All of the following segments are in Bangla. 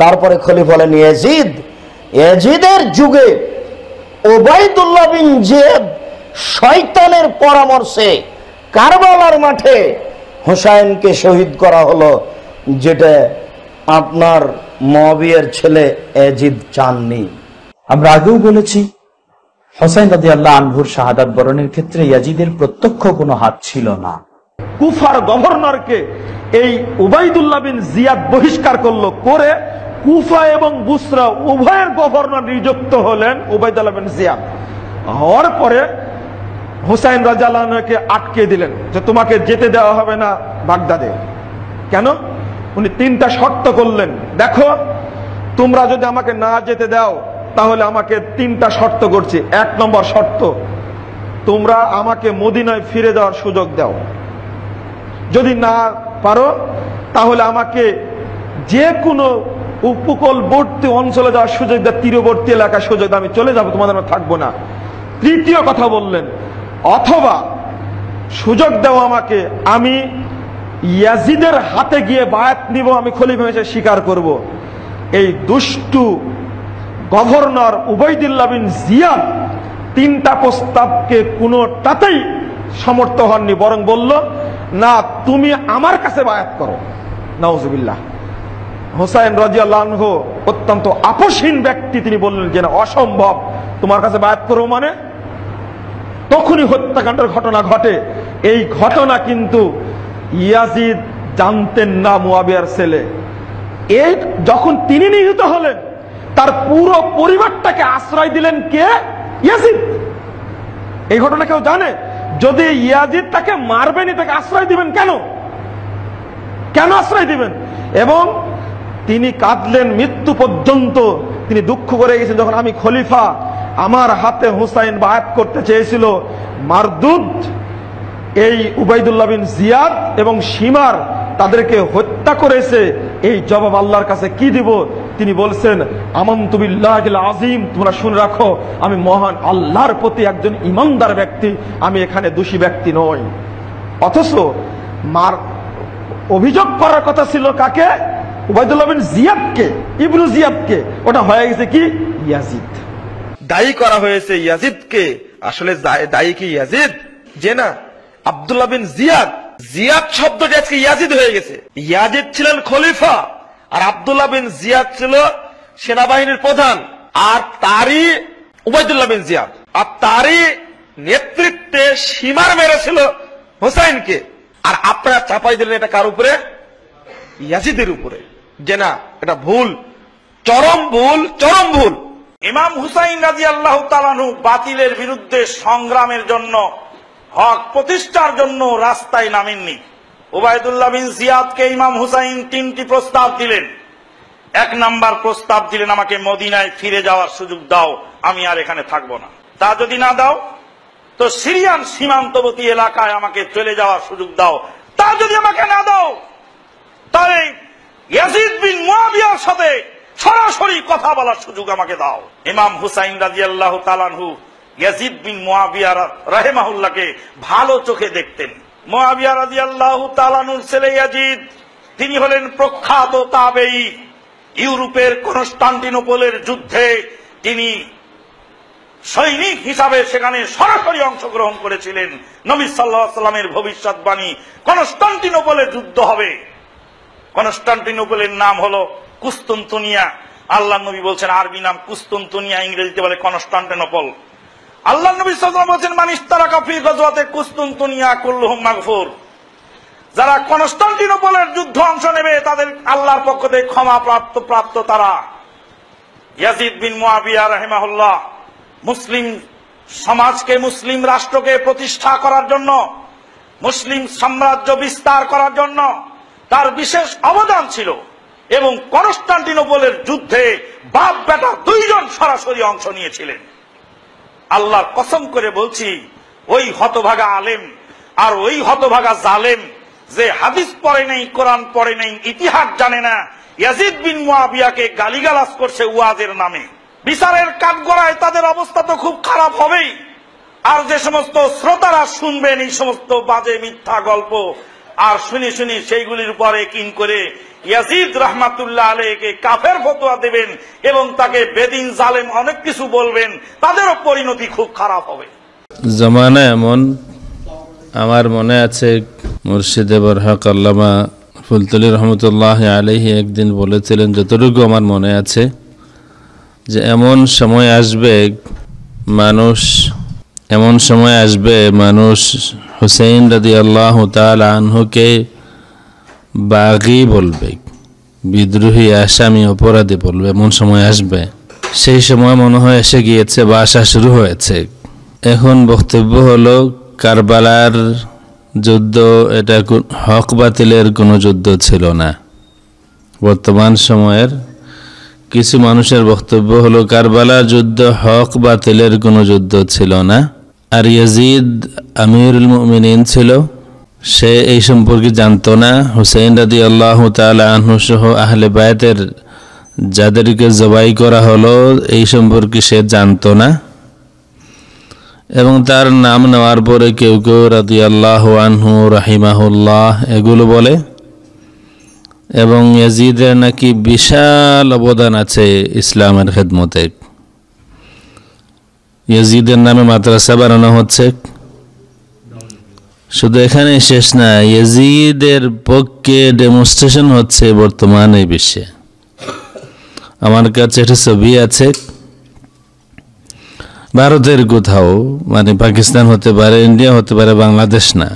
তারপরে খলিফা হলেন ইয়াজিদ। ইয়াজিদের যুগে উবাইদুল্লাহ বিন জিয়াদ শয়তানের পরামর্শে কারবালার মাঠে হুসাইনকে শহীদ করা হলো, যেটা আপনার মুআবিয়ার ছেলে ইয়াজিদ চাননি। আমরা আগেও বলেছি হুসাইন রাদিয়াল্লাহু আনহুর শাহাদাত বরণের ক্ষেত্রে ইয়াজিদের প্রত্যক্ষ কোনো হাত ছিল না। কুফার গভর্নরকে এই উবাইদুল্লাহ বিন জিয়াদ বহিষ্কার করলো, করে কুফা এবং বুসরা উভয়ের গভর্নর নিযুক্ত হলেন উবাইদুল্লাহ বিন জিয়াদ। হওয়ার পরে হুসাইন রাদিয়াল্লাহু আনহুকে আটকে দিলেন যে তোমাকে যেতে দেওয়া হবে না বাগদাদে। কেন? উনি তিনটা শর্ত করলেন, দেখো তোমরা যদি আমাকে না যেতে দাও তাহলে আমাকে তিনটা শর্ত করছি। এক নম্বর শর্ত, তোমরা আমাকে মদিনায় ফিরে যাওয়ার সুযোগ দাও। যদি না পারো তাহলে আমাকে যে কোনো উপকূলবর্তী অঞ্চলে যাওয়ার সুযোগ দাও, তীরবর্তী এলাকার সুযোগ দাও, আমি চলে যাবো, তোমাদের থাকবো না। তৃতীয় কথা বললেন, অথবা সুযোগ দাও আমাকে, আমি ইয়াজিদের হাতে গিয়ে বায়াত নিব, আমি খলিফা হিসেবে স্বীকার করব। এই দুষ্টু গভর্নর উবাইদুল্লাহ বিন জিয়াদ তিনটা প্রস্তাবকে কোনোটাতেই সমর্থ হননি, বরং বলল না, তুমি আমার কাছে বায়াত করো। নাউজুবিল্লাহ। হুসাইন রাদিয়াল্লাহু আনহু অত্যন্ত আপোষহীন ব্যক্তি, তিনি বললেন যে না, অসম্ভব, তোমার কাছে বায়াত করো মানে। তখনই হত্যাকাণ্ডের ঘটনা ঘটে। এই ঘটনা কিন্তু ইয়াজিদ জানতেন না, মুআবিয়ার ছেলে। এই যখন তিনি নিহত হলেন, তার পুরো পরিবারটাকে আশ্রয় দিলেন কে? ইয়াজিদ। এই ঘটনা কেউ জানে? যদি ইয়াজিদ তাকে মারবেনই, তাকে আশ্রয় দিবেন কেন? কেন আশ্রয় দিবেন? এবং তিনি কাঁদলেন মৃত্যু পর্যন্ত, তিনি দুঃখ করে গেছেন, যখন আমি খলিফা, আমার হাতে হুসাইন বায়াত করতে চেয়েছিল, মারদুদ এই উবাইদুল্লাহ বিন জিয়াদ এবং সীমার তাদেরকে হত্যা করেছে, এই জবাব আল্লাহর কাছে কি দিব? তিনি বলছেন, আমানতু বিল্লাহিল আযীম, তোমরা শুনে রাখো, আমি মহান আল্লাহর প্রতি একজন ইমানদার ব্যক্তি, আমি এখানে দোষী ব্যক্তি নই। অথচ মার অভিযোগ করার কথা ছিল কাকে? উবাইদুল্লাহ বিন জিয়াদকে, ইবনু জিয়াদকে। ওটা হয়ে গেছে কি? ইয়াজিদ। দায়ী করা হয়েছে ইয়াজিদকে। আসলে দায়ী কি ইয়াজিদ? যে না, আব্দুল্লাহ বিন জিয়াদ। জিয়াদ শব্দটি আজকে ইয়াজিদ হয়ে গেছে। ইয়াজিদ ছিলেন খলিফা, আর আব্দুল্লাহ বিন জিয়াদ ছিল সেনাবাহিনীর প্রধান, আর তারই উবাইদুল্লাহ বিন জিয়াদ, আর তারই নেতৃত্বে সীমার মেরেছিল হুসাইনকে। আর আপনারা চাপাই দিলেন এটা কার উপরে? ইয়াজিদের উপরে। যে না, এটা ভুল, চরম ভুল, চরম ভুল। ইমাম হুসাইন রাদিয়াল্লাহু তাআলা আনহু বাতিলের বিরুদ্ধে সংগ্রামের জন্য, হক প্রতিষ্ঠার জন্য রাস্তায় নামেননি। উবাইদুল্লাহ বিন জিয়াদকে ইমাম হুসাইন তিনটি প্রস্তাব দিলেন। এক নাম্বার প্রস্তাব দিলেন, আমাকে মদিনায় ফিরে যাওয়ার সুযোগ দাও, আমি আর এখানে থাকবো না। তা যদি না দাও তো সিরিয়ান সীমান্তবর্তী এলাকায় আমাকে চলে যাওয়ার সুযোগ দাও। তা যদি আমাকে না দাও তাহলে ইয়াজিদ বিন মুআবিয়ার সাথে সরাসরি কথা বলার সুযোগ আমাকে দাও। ইমাম হুসাইন রাদিয়াল্লাহু তাআলা আনহু ইয়াজিদ বিন মুআবিয়া রাহিমাহুল্লাহকে ভালো চোখে দেখতেন। মুআবিয়া রাদিয়াল্লাহু তাআলা আনহুর ছেলে ইয়াজিদ, তিনি হলেন প্রখ্যাত তাবেঈ। ইউরোপের কনস্টান্টিনোপলের যুদ্ধে তিনি সৈনিক হিসাবে সেখানে সরাসরি অংশগ্রহণ করেছিলেন। নবী সাল্লাল্লাহু আলাইহি ওয়াসাল্লামের ভবিষ্যৎবাণী, কনস্টান্টিনোপলের যুদ্ধ হবে। কনস্টান্টিনোপলের নাম হলো কুস্তুনতুনিয়া। আল্লাহ নবী বলছেন আরবি নাম কুস্তুনতুনিয়া, ইংরেজিতে বলে কনস্টান্টিনোপল। আল্লাহ নবী সাল্লাল্লাহু আলাইহি ওয়াসাল্লাম বলছেন, মান ইশতারাকা ফি গাজওয়াতি কুস্তুনতুনিয়া কুল্লুহুম মাগফুর। যারা কনস্টান্টিনোপলের যুদ্ধ অংশ নেবে তাদের আল্লাহর পক্ষ থেকে ক্ষমা প্রাপ্ত তারা। ইয়াজিদ বিন মুআবিয়া রাহিমাহুল্লাহ মুসলিম সমাজকে, মুসলিম রাষ্ট্রকে প্রতিষ্ঠা করার জন্য, মুসলিম সাম্রাজ্য বিস্তার করার জন্য তার বিশেষ অবদান ছিল। এবং কনস্টান্টিনোপলের যুদ্ধে বাপ বেটা দুইজন সরাসরি অংশ নিয়েছিলেন। আল্লাহর কসম করে বলছি, ওই হতভাগা আলেম আর ওই হতভাগা জালেম যে হাদিস পড়ে নেই, কোরআন পড়ে নেই, ইতিহাস জানে না, ইয়াজিদ বিন মুআবিয়াকে গালিগালাজ করছে ওয়াজের নামে। বিচারের কাঠগড়ায় তাদের অবস্থা তো খুব খারাপ হবেই। আর যে সমস্ত শ্রোতারা শুনবেন এই সমস্ত বাজে মিথ্যা গল্প, আর শুনি সেইগুলির উপরে কিন করে ইয়াজিদ রাহমাতুল্লাহ আলাইহিকে কাফের ফতোয়া দেবেন এবং তাকে বেদিন জালেম অনেক কিছু বলবেন, তাদেরও পরিণতি খুব খারাপ হবে। জমানা এমন, আমার মনে আছে মুর্শিদে বরহক আল্লামা ফুলতলি রহমতুল্লাহ আলাইহি একদিন বলেছিলেন, যতটুকু আমার মনে আছে, যে এমন সময় আসবে মানুষ হুসাইন রাদিয়াল্লাহু তাআলা আনহুকে বাগী বলবে, বিদ্রোহী, আসামি, অপরাধী বলবে। এমন সময় আসবে, সেই সময় মনে হয় এসে গিয়েছে বা আসা শুরু হয়েছে। এখন বক্তব্য হলো, কারবালার যুদ্ধ এটা হক বাতিলের কোনো যুদ্ধ ছিল না। বর্তমান সময়ের কিছু মানুষের বক্তব্য হলো, কারবালার যুদ্ধ হক বাতিলের কোনো যুদ্ধ ছিল না, আর ইয়াজিদ আমিরুল মুমিনিন ছিল, সে এই সম্পর্কে জানতো না। হুসাইন রাদিয়াল্লাহু তাআলা আনহু সহ আহলে বায়তের যাদেরকে জবাই করা হলো এই সম্পর্কে সে জানতো না, এবং তার নাম নেওয়ার পরে কেউ কেউ রাদিয়াল্লাহু আনহু, রাহিমাহুল্লাহ এগুলো বলে, এবং ইয়াজিদের নাকি বিশাল অবদান আছে ইসলামের খেদমতে। ইয়াজিদের নামে মাদ্রাসা বানানো হচ্ছে। শুধু এখানে শেষ না, ইয়াজিদের পক্ষে ডেমনস্ট্রেশন হচ্ছে বর্তমান এই বিশ্বে। আমার কাছে একটা ছবি আছে, ভারতের কোথাও, মানে পাকিস্তান হতে পারে, ইন্ডিয়া হতে পারে, বাংলাদেশ না,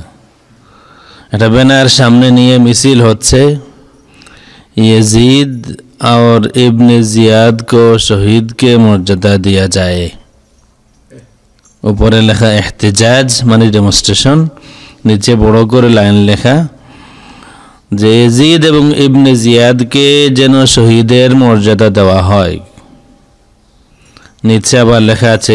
একটা ব্যানার সামনে নিয়ে মিছিল হচ্ছে, यजीद और इब्ने जियाद को शहीद के मर्यादा दिया जाए। ऊपर लेखा एहतिजाज माने डेमोन्स्ट्रेशन, नीचे बड़ो करे लाइन लेखा जे यजीद एवं इब्ने जियाद के जेन शहीदेर मर्यादा देवा हय। नीचे आबार लेखा आछे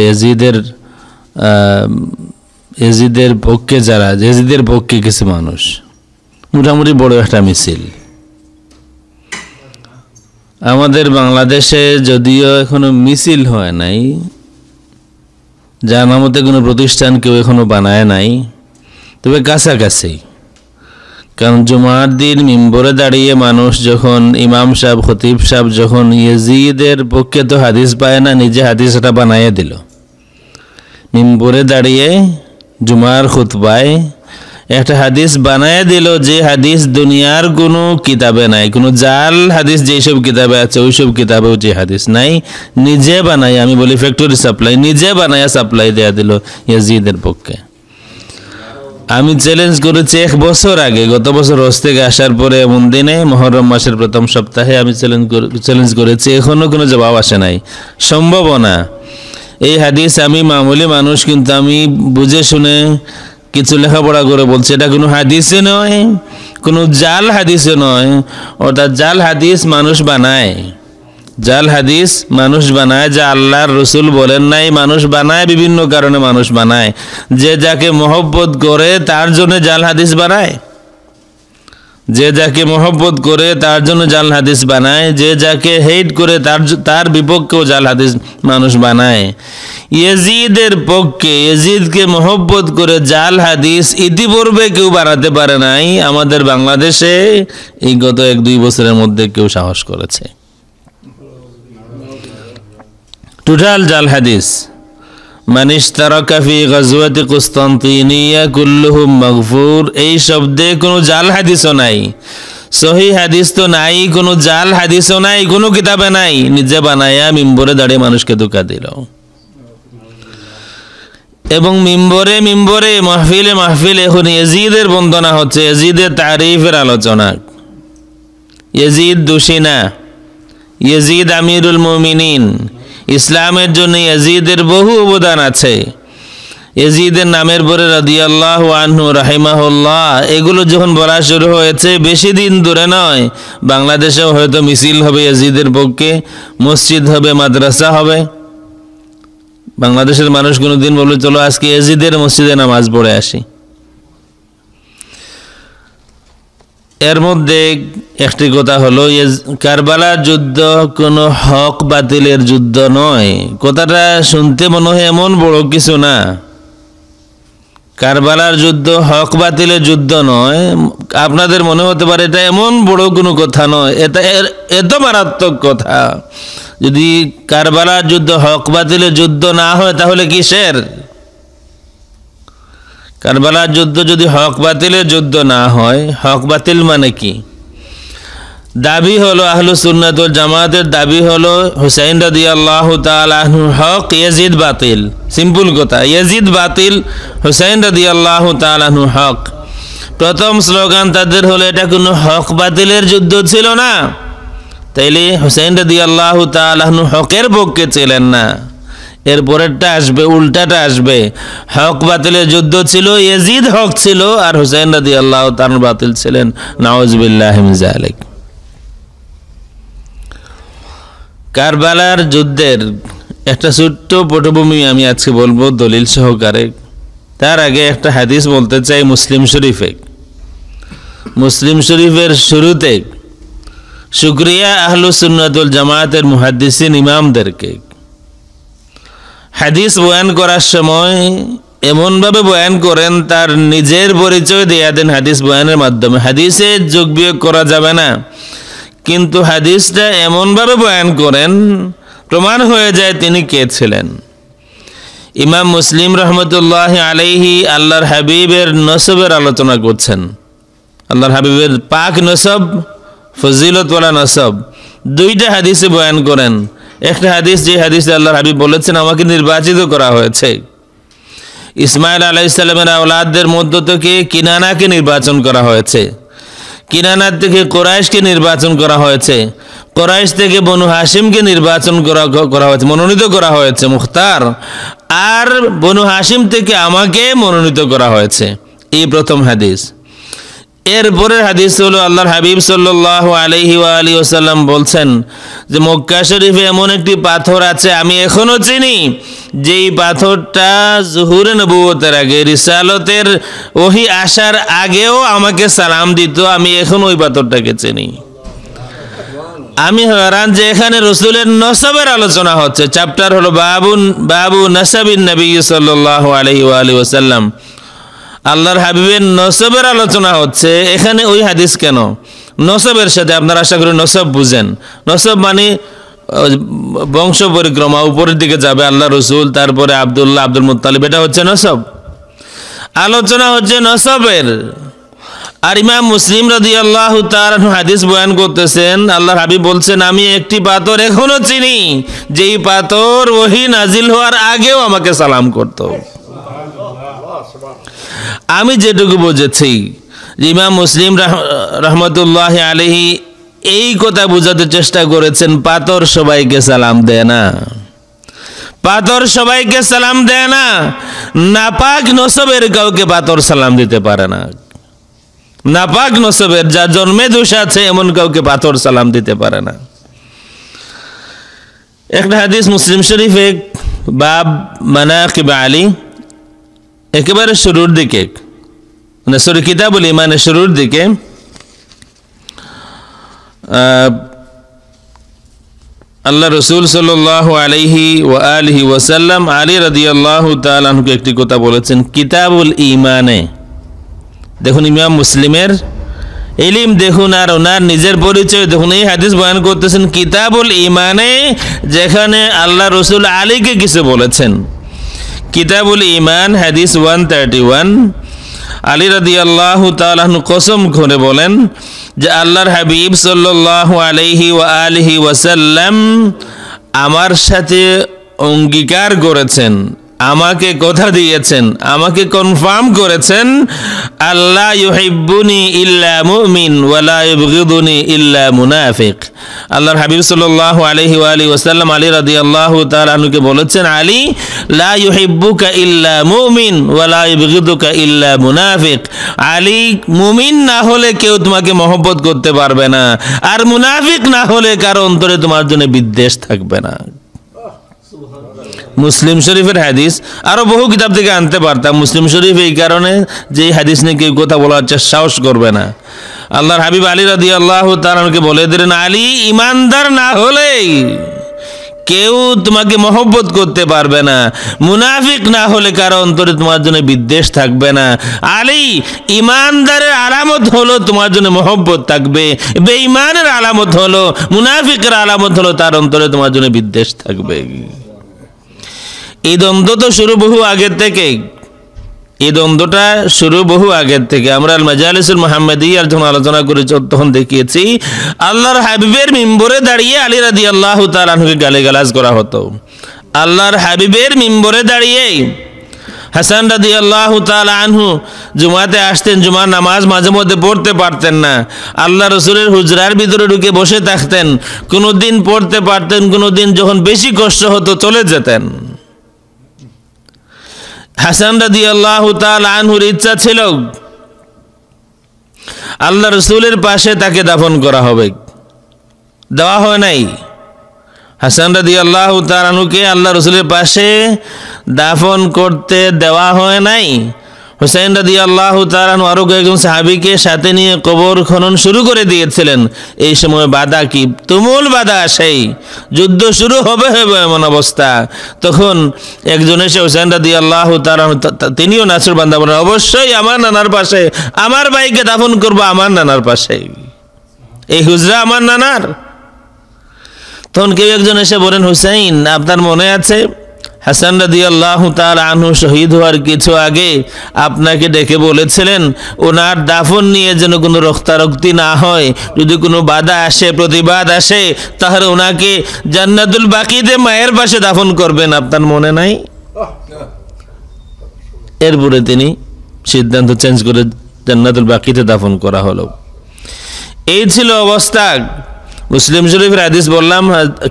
यजीदेर पक्षे जारा, यजीदेर पक्षे किछु मानुष। मोटामुटी बड़ो एकटा मिছিল। আমাদের বাংলাদেশে যদিও এখনো মিছিল হয় নাই, জানা মতে কোনো প্রতিষ্ঠান কেউ এখনো বানায় নাই, তবে কাছাকাছি। কারণ জুমার দিন মিম্বরে দাঁড়িয়ে মানুষ যখন, ইমাম সাহেব, খতিব সাহেব যখন ইয়াজিদের পক্ষে তো হাদিস পায় না, নিজে হাদিসটা বানাইয়ে দিল। মিম্বরে দাঁড়িয়ে জুমার খুতবায় একটা হাদিস বানায় দিল, যে হাদিস দুনিয়ার কোনো কিতাবে নাই, কোনো জাল হাদিস যেসব কিতাবে আছে ওইসব কিতাবেও যে হাদিস নাই, নিজে বানাই, আমি বলি ফ্যাক্টরি সাপ্লাই, নিজে বানায় সাপ্লাই দেয়া দিল ইয়াজিদের পক্ষে। আমি চ্যালেঞ্জ করেছি 1 বছর আগে, গত বছর হজ থেকে আসার পরে এমন দিনে মুহররম মাসের প্রথম সপ্তাহে আমি চ্যালেঞ্জ করেছি, এখনো কোনো জবাব আসে নাই। সম্ভব না। এই হাদিস আমি মামুলি মানুষ, কিন্তু আমি বুঝে শুনে কিছু লেখাপড়া করে বলছে, এটা কোনো হাদিসে নয়, কোনো জাল হাদিসে নয়। অর্থাৎ জাল হাদিস মানুষ বানায়, জাল হাদিস মানুষ বানায়, যা আল্লাহর রসুল বলেন নাই, মানুষ বানায়, বিভিন্ন কারণে মানুষ বানায়। যে যাকে মহব্বত করে তার জন্য জাল হাদিস বানায়, যে যাকে মহব্বত করে তার জন্য জাল হাদিস বানায়, যে যাকে হেট করে তার বিপক্ষেও জাল হাদিস মানুষ বানায়। ইয়াজিদের পক্ষে, ইয়াজিদকে মহব্বত করে জাল হাদিস ইতিপূর্বে কেউ বানাতে পারে নাই। আমাদের বাংলাদেশে এই গত 1-2 বছরের মধ্যে কেউ সাহস করেছে। টোটাল জাল হাদিস। মান ইশতারাকা ফি গাজওয়াতি কুস্তান্তিনিয়া কুল্লুহুম মাগফুর, এই শব্দে কোনো জাল হাদিসও নাই, সহি হাদিস তো নাই, কোনো জাল হাদিসও নাই, কোনো কিতাবে নাই। নিজে বানায়া মিম্বরে দাঁড়িয়ে মানুষকে ধোঁকা দিল, এবং মিম্বরে মাহফিলে এখন ইয়াজিদের বন্দনা হচ্ছে, ইয়াজিদের তারিফের আলোচনা। ইয়াজিদ দোষী না, ইয়াজিদ আমিরুল মুমিনিন। ইসলামের জন্য ইয়াজিদের বহু অবদান আছে। ইয়াজিদের নামের পরে রাদিয়াল্লাহু আনহু, রাহিমাহুল্লাহ এগুলো যখন বলা শুরু হয়েছে, বেশি দিন দূরে নয়, বাংলাদেশেও হয়তো মিছিল হবে ইয়াজিদের পক্ষে, মসজিদ হবে, মাদ্রাসা হবে। বাংলাদেশের মানুষ কোনোদিন বলবে চলো আজকে ইয়াজিদের মসজিদে নামাজ পড়ে আসি। এর মধ্যে একটি কথা হলো, কারবালার যুদ্ধ কোনো হক বাতিলের যুদ্ধ নয়। কথাটা শুনতে মনে হয় এমন বড় কিছু না, কারবালার যুদ্ধ হক বাতিলের যুদ্ধ নয়। আপনাদের মনে হতে পারে এটা এমন বড় কোনো কথা নয়, এটা এত মারাত্মক কথা। যদি কারবালার যুদ্ধ হক বাতিলের যুদ্ধ না হয় তাহলে কিসের? কারবালার যুদ্ধ যদি হক বাতিলের যুদ্ধ না হয়, হক বাতিল মানে কি? দাবি হলো আহলুস সুন্নাত ওয়াল জামাতের দাবি হলো হুসাইন রাদিয়াল্লাহু তাআলা আনহু হক, ইয়াজিদ বাতিল। সিম্পল কথা, ইয়াজিদ বাতিল, হুসাইন রাদিয়াল্লাহু তাআলা আনহু হক। প্রথম স্লোগান তাদের হলো এটা কোনো হক বাতিলের যুদ্ধ ছিল না, তাইলে হুসাইন রাদিয়াল্লাহু তাআলা আনহু হকের পক্ষে ছিলেন না। এরপরেরটা আসবে, উল্টাটা আসবে, হক বাতিলের যুদ্ধ ছিল, ইয়াজিদ হক ছিল আর হুসাইন রাদিয়াল্লাহু তাআলা বাতিল ছিলেন। নাউযুবিল্লাহি মিন যালিক। কারবালার যুদ্ধের একটা ছোট্ট পটভূমি আমি আজকে বলবো দলিল সহকারে। তার আগে একটা হাদিস বলতে চাই মুসলিম শরীফে। মুসলিম শরীফের শুরুতে শুকরিয়া আহলুস সুন্নাত ওয়াল জামাতের মুহাদ্দিসিন ইমামদেরকে। হাদিস বয়ান করার সময় এমনভাবে বয়ান করেন তার নিজের পরিচয় দেয়া দেন হাদিস বয়ানের মাধ্যমে। হাদিসে যোগ বিয়োগ করা যাবে না, কিন্তু হাদিসটা এমনভাবে বয়ান করেন প্রমাণ হয়ে যায় তিনি কে ছিলেন। ইমাম মুসলিম রহমতুল্লাহ আলাইহি আল্লাহর হাবিবের নসবের আলোচনা করছেন। আল্লাহর হাবিবের পাক নসব, ফজিলতওয়ালা নসব, দুইটা হাদিসে বয়ান করেন। একটা হাদিস, যে হাদিসে আল্লাহর হাবিব বলেছেন আমাকে নির্বাচিত করা হয়েছে। ইসমাইল আলাইহিস সালামের আওলাদদের মধ্য থেকে কিনানাকে নির্বাচন করা হয়েছে, কিনানার থেকে কোরাইশকে নির্বাচন করা হয়েছে, কোরাইশ থেকে বনু হাশিমকে নির্বাচন করা হয়েছে, মনোনীত করা হয়েছে মুখতার, আর বনু হাশিম থেকে আমাকে মনোনীত করা হয়েছে। এই প্রথম হাদিস। এরপরের হাদিস হলো আল্লাহর হাবিব সাল্লাল্লাহু আলাইহি ওয়া আলিহি ওয়াসাল্লাম বলছেন যে মক্কা শরীফে এমন একটি পাথর আছে আমি এখনো চিনি, যেই পাথরটা জুহুরে নবুয়তের আগে, রিসালতের ওহী আসার আগেও আমাকে সালাম দিত, আমি এখন ওই পাথরটাকে চিনি। আমি হয়রান যে এখানে রসুলের নসবের আলোচনা হচ্ছে। চ্যাপ্টার হলো বাবু নাসাবিন নবী সাল্লাল্লাহু আলাইহি ওয়া আলিহি ওয়াসাল্লাম। আল্লাহর হাবিবের নসবের আলোচনা হচ্ছে, এখানে ওই হাদিস কেন? নসবের সাথে আপনারা আশা করি নসব বুঝেন। নসব মানে বংশ পরিক্রমা, উপরের দিকে যাবে আল্লাহ রসুল, তারপরে আব্দুল্লাহ, আব্দুল মুত্তালিব, এটা হচ্ছে নসব। আলোচনা হচ্ছে নসবের। আর ইমাম মুসলিম রাদিয়াল্লাহু তাআলা হাদিস বয়ান করতেছেন, আল্লাহর হাবিব বলছেন আমি একটি পাথর এখনো চিনি, যেই পাথর ওহী নাজিল হওয়ার আগেও আমাকে সালাম করত। আমি যেটুকু বুঝেছি, ইমাম মুসলিম রহমতুল্লাহ আলাইহি এই কথা বোঝাতে চেষ্টা করেছেন পাথর সবাইকে সালাম দেয় না, পাথর সবাইকে সালাম দেয় না। নাপাক নসবের কাউকে পাথর সালাম দিতে পারে না। নাপাক নসবের, যা জন্মে দোষ আছে এমন কাউকে পাথর সালাম দিতে পারে না। একটা হাদিস মুসলিম শরীফে বাব মানাকিব আলী একেবারে শুরুর দিকে, মানে সরি কিতাবুল ঈমানের শুরুর দিকে আল্লাহ রসুল সাল্লাল্লাহু আলাইহি ওয়া আলিহি ওয়াসাল্লাম আলী রাদিয়াল্লাহু তাআলা আনহুকে একটি কথা বলেছেন কিতাবুল ঈমানে। দেখুন ইমাম মুসলিমের ইলম দেখুন আর ওনার নিজের পরিচয় দেখুন। এই হাদিস বয়ান করতেছেন কিতাবুল ঈমানে, যেখানে আল্লাহ রসুল আলীকে কিছু বলেছেন। কিতাবুল ঈমান হাদিস 131। আলী রাদিয়াল্লাহু তাআলা আনহু কসম করে বলেন যে আল্লাহর হাবিব সাল্লাল্লাহু আলাইহি ওয়া আলিহি ওয়াসাল্লাম আমার সাথে অঙ্গীকার করেছেন, আমাকে কথা দিয়েছেন, আমাকে কনফার্ম করেছেন, আল্লাহ ইউহিব্বুনি ইল্লা মুমিন ওয়া লা ইবগিদুনি ইল্লা মুনাফিক। আল্লাহর হাবিব সাল্লাল্লাহু আলাইহি ওয়া আলিহি ওয়াসাল্লাম আলী রাদিয়াল্লাহু তাআলা আনহুকে বলেছেন আলী লা ইউহিব্বুকা ইল্লা মুমিন ওয়া লা ইবগিদুকা ইল্লা মুনাফিক। আলী মুমিন না হলে কেউ তোমাকে মহব্বত করতে পারবে না, আর মুনাফিক না হলে কারো অন্তরে তোমার জন্য বিদ্বেষ থাকবে না। মুসলিম শরীফের হাদিস, আরো বহু কিতাব থেকে আনতে পারতাম। মুসলিম শরীফ এই কারণে যে এই হাদিস নিয়ে কেউ কথা বলার সাহস করবে না। আল্লাহর হাবিব আলী রাদিয়াল্লাহু তাআলা আনহুকে বলে দিলেন আলী ইমানদার না হলে কেউ তোমাকে মহব্বত করতে পারবে না। মুনাফিক না হলে কারো অন্তরে তোমার জন্য বিদ্বেষ থাকবে না। আলী ইমানদারের আলামত হলো তোমার জন্য মহব্বত থাকবে, বেঈমানের আলামত হলো, মুনাফিকের আলামত হলো তার অন্তরে তোমার জন্য বিদ্বেষ থাকবে। এই দ্বন্দ্ব তো শুরু বহু আগের থেকে, এই দ্বন্দ্বটা শুরু বহু আগের থেকে। আমরা আল মাজালিসুল মুহাম্মাদিয়ার যখন আলোচনা করেছি তখন দেখিয়েছি আল্লাহর হাবিবের মিম্বরে দাঁড়িয়ে আলী রাদিয়াল্লাহু তাআলা আনহুকে গালিগালাজ করা হতো। আল্লাহর হাবিবের মিম্বরে দাঁড়িয়ে হাসান রাদিয়াল্লাহু তাআলা আনহু জুমাতে আসতেন, জুমার নামাজ মাঝে মধ্যে পড়তে পারতেন না, আল্লাহ রাসূলের হুজরার ভিতরে ঢুকে বসে থাকতেন, কোনোদিন পড়তে পারতেন, কোনোদিন যখন বেশি কষ্ট হতো চলে যেতেন। হাসান রাদিয়াল্লাহু তাআলা আনহুর ইচ্ছা ছিল আল্লাহ রাসূলের পাশে তাকে দাফন করা হবে, দেওয়া হয় নাই। হাসান রাদিয়াল্লাহু তাআলা আনহুকে আল্লাহ রাসূলের পাশে দাফন করতে দেওয়া হয় নাই। হুসাইন রাদিয়াল্লাহু তাআলা আনহু আরো কয়েকজন সাহাবীকে সাথে নিয়ে কবর খনন শুরু করে দিয়েছিলেন। এই সময় বাধা কি তুমুল বাধা আসেই, যুদ্ধ শুরু হবে এমন অবস্থা। তখন একজন এসে হুসাইন রাদিয়াল্লাহু তাআলা আনহু তিনিও নাসর বান্দা বলেন, অবশ্যই আমার নানার পাশে, আমার ভাইকে দাফন করব আমার নানার পাশে, এই হুজরা আমার নানার। তখন কেউ একজন এসে বলেন, হুসাইন আপনার মনে আছে হাসান রাদিয়াল্লাহু তাআলা আনহু শহীদ হওয়ার কিছু আগে আপনাকে ডেকে বলেছিলেন ওনার দাফন নিয়ে যেন কোনো রক্তারক্তি না হয়, যদি কোনো বাধা আসে, প্রতিবাদ আসে, তাহলে ওনাকে জান্নাতুল বাকিতে মায়ের পাশে দাফন করবেন, আপনার মনে নাই? এরপরে তিনি সিদ্ধান্ত চেঞ্জ করে জান্নাতুল বাকিতে দাফন করা হলো। এই ছিল অবস্থা। মুসলিম শরীফের হাদিস বললাম,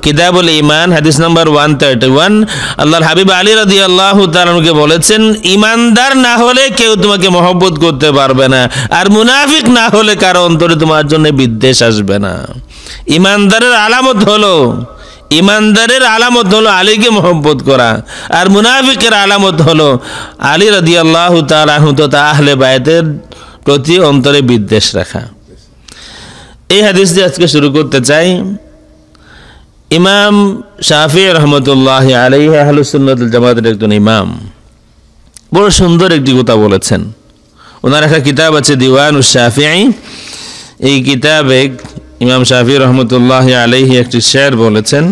কিতাবুল ঈমান হাদিস নাম্বার 131। আল্লাহর হাবিব আলী রাদিয়াল্লাহু তাআলা আনহুকে বলেছেন, ইমানদার না হলে কেউ তোমাকে মহব্বত করতে পারবে না, আর মুনাফিক না হলে কারো অন্তরে তোমার জন্য বিদ্বেষ আসবে না। ইমানদারের আলামত হলো, ইমানদারের আলামত হলো আলীকে মহব্বত করা, আর মুনাফিকের আলামত হলো আলী রাদিয়াল্লাহু তাআলা আনহু তথা আহলে বায়তের প্রতি অন্তরে বিদ্বেষ রাখা। এই হাদিস দিয়ে আজকে শুরু করতে চাই। ইমাম শাফি রহমতুল্লাহ আলাইহি আহলুস সুন্নাত ওয়াল জামাতের একজন ইমাম বড় সুন্দর একটি কথা বলেছেন। ওনার একটা কিতাব আছে দিওয়ানুশ শাফিঈ। এই কিতাবে ইমাম শাফি রহমতুল্লাহ আলাইহি একটি শের বলেছেন,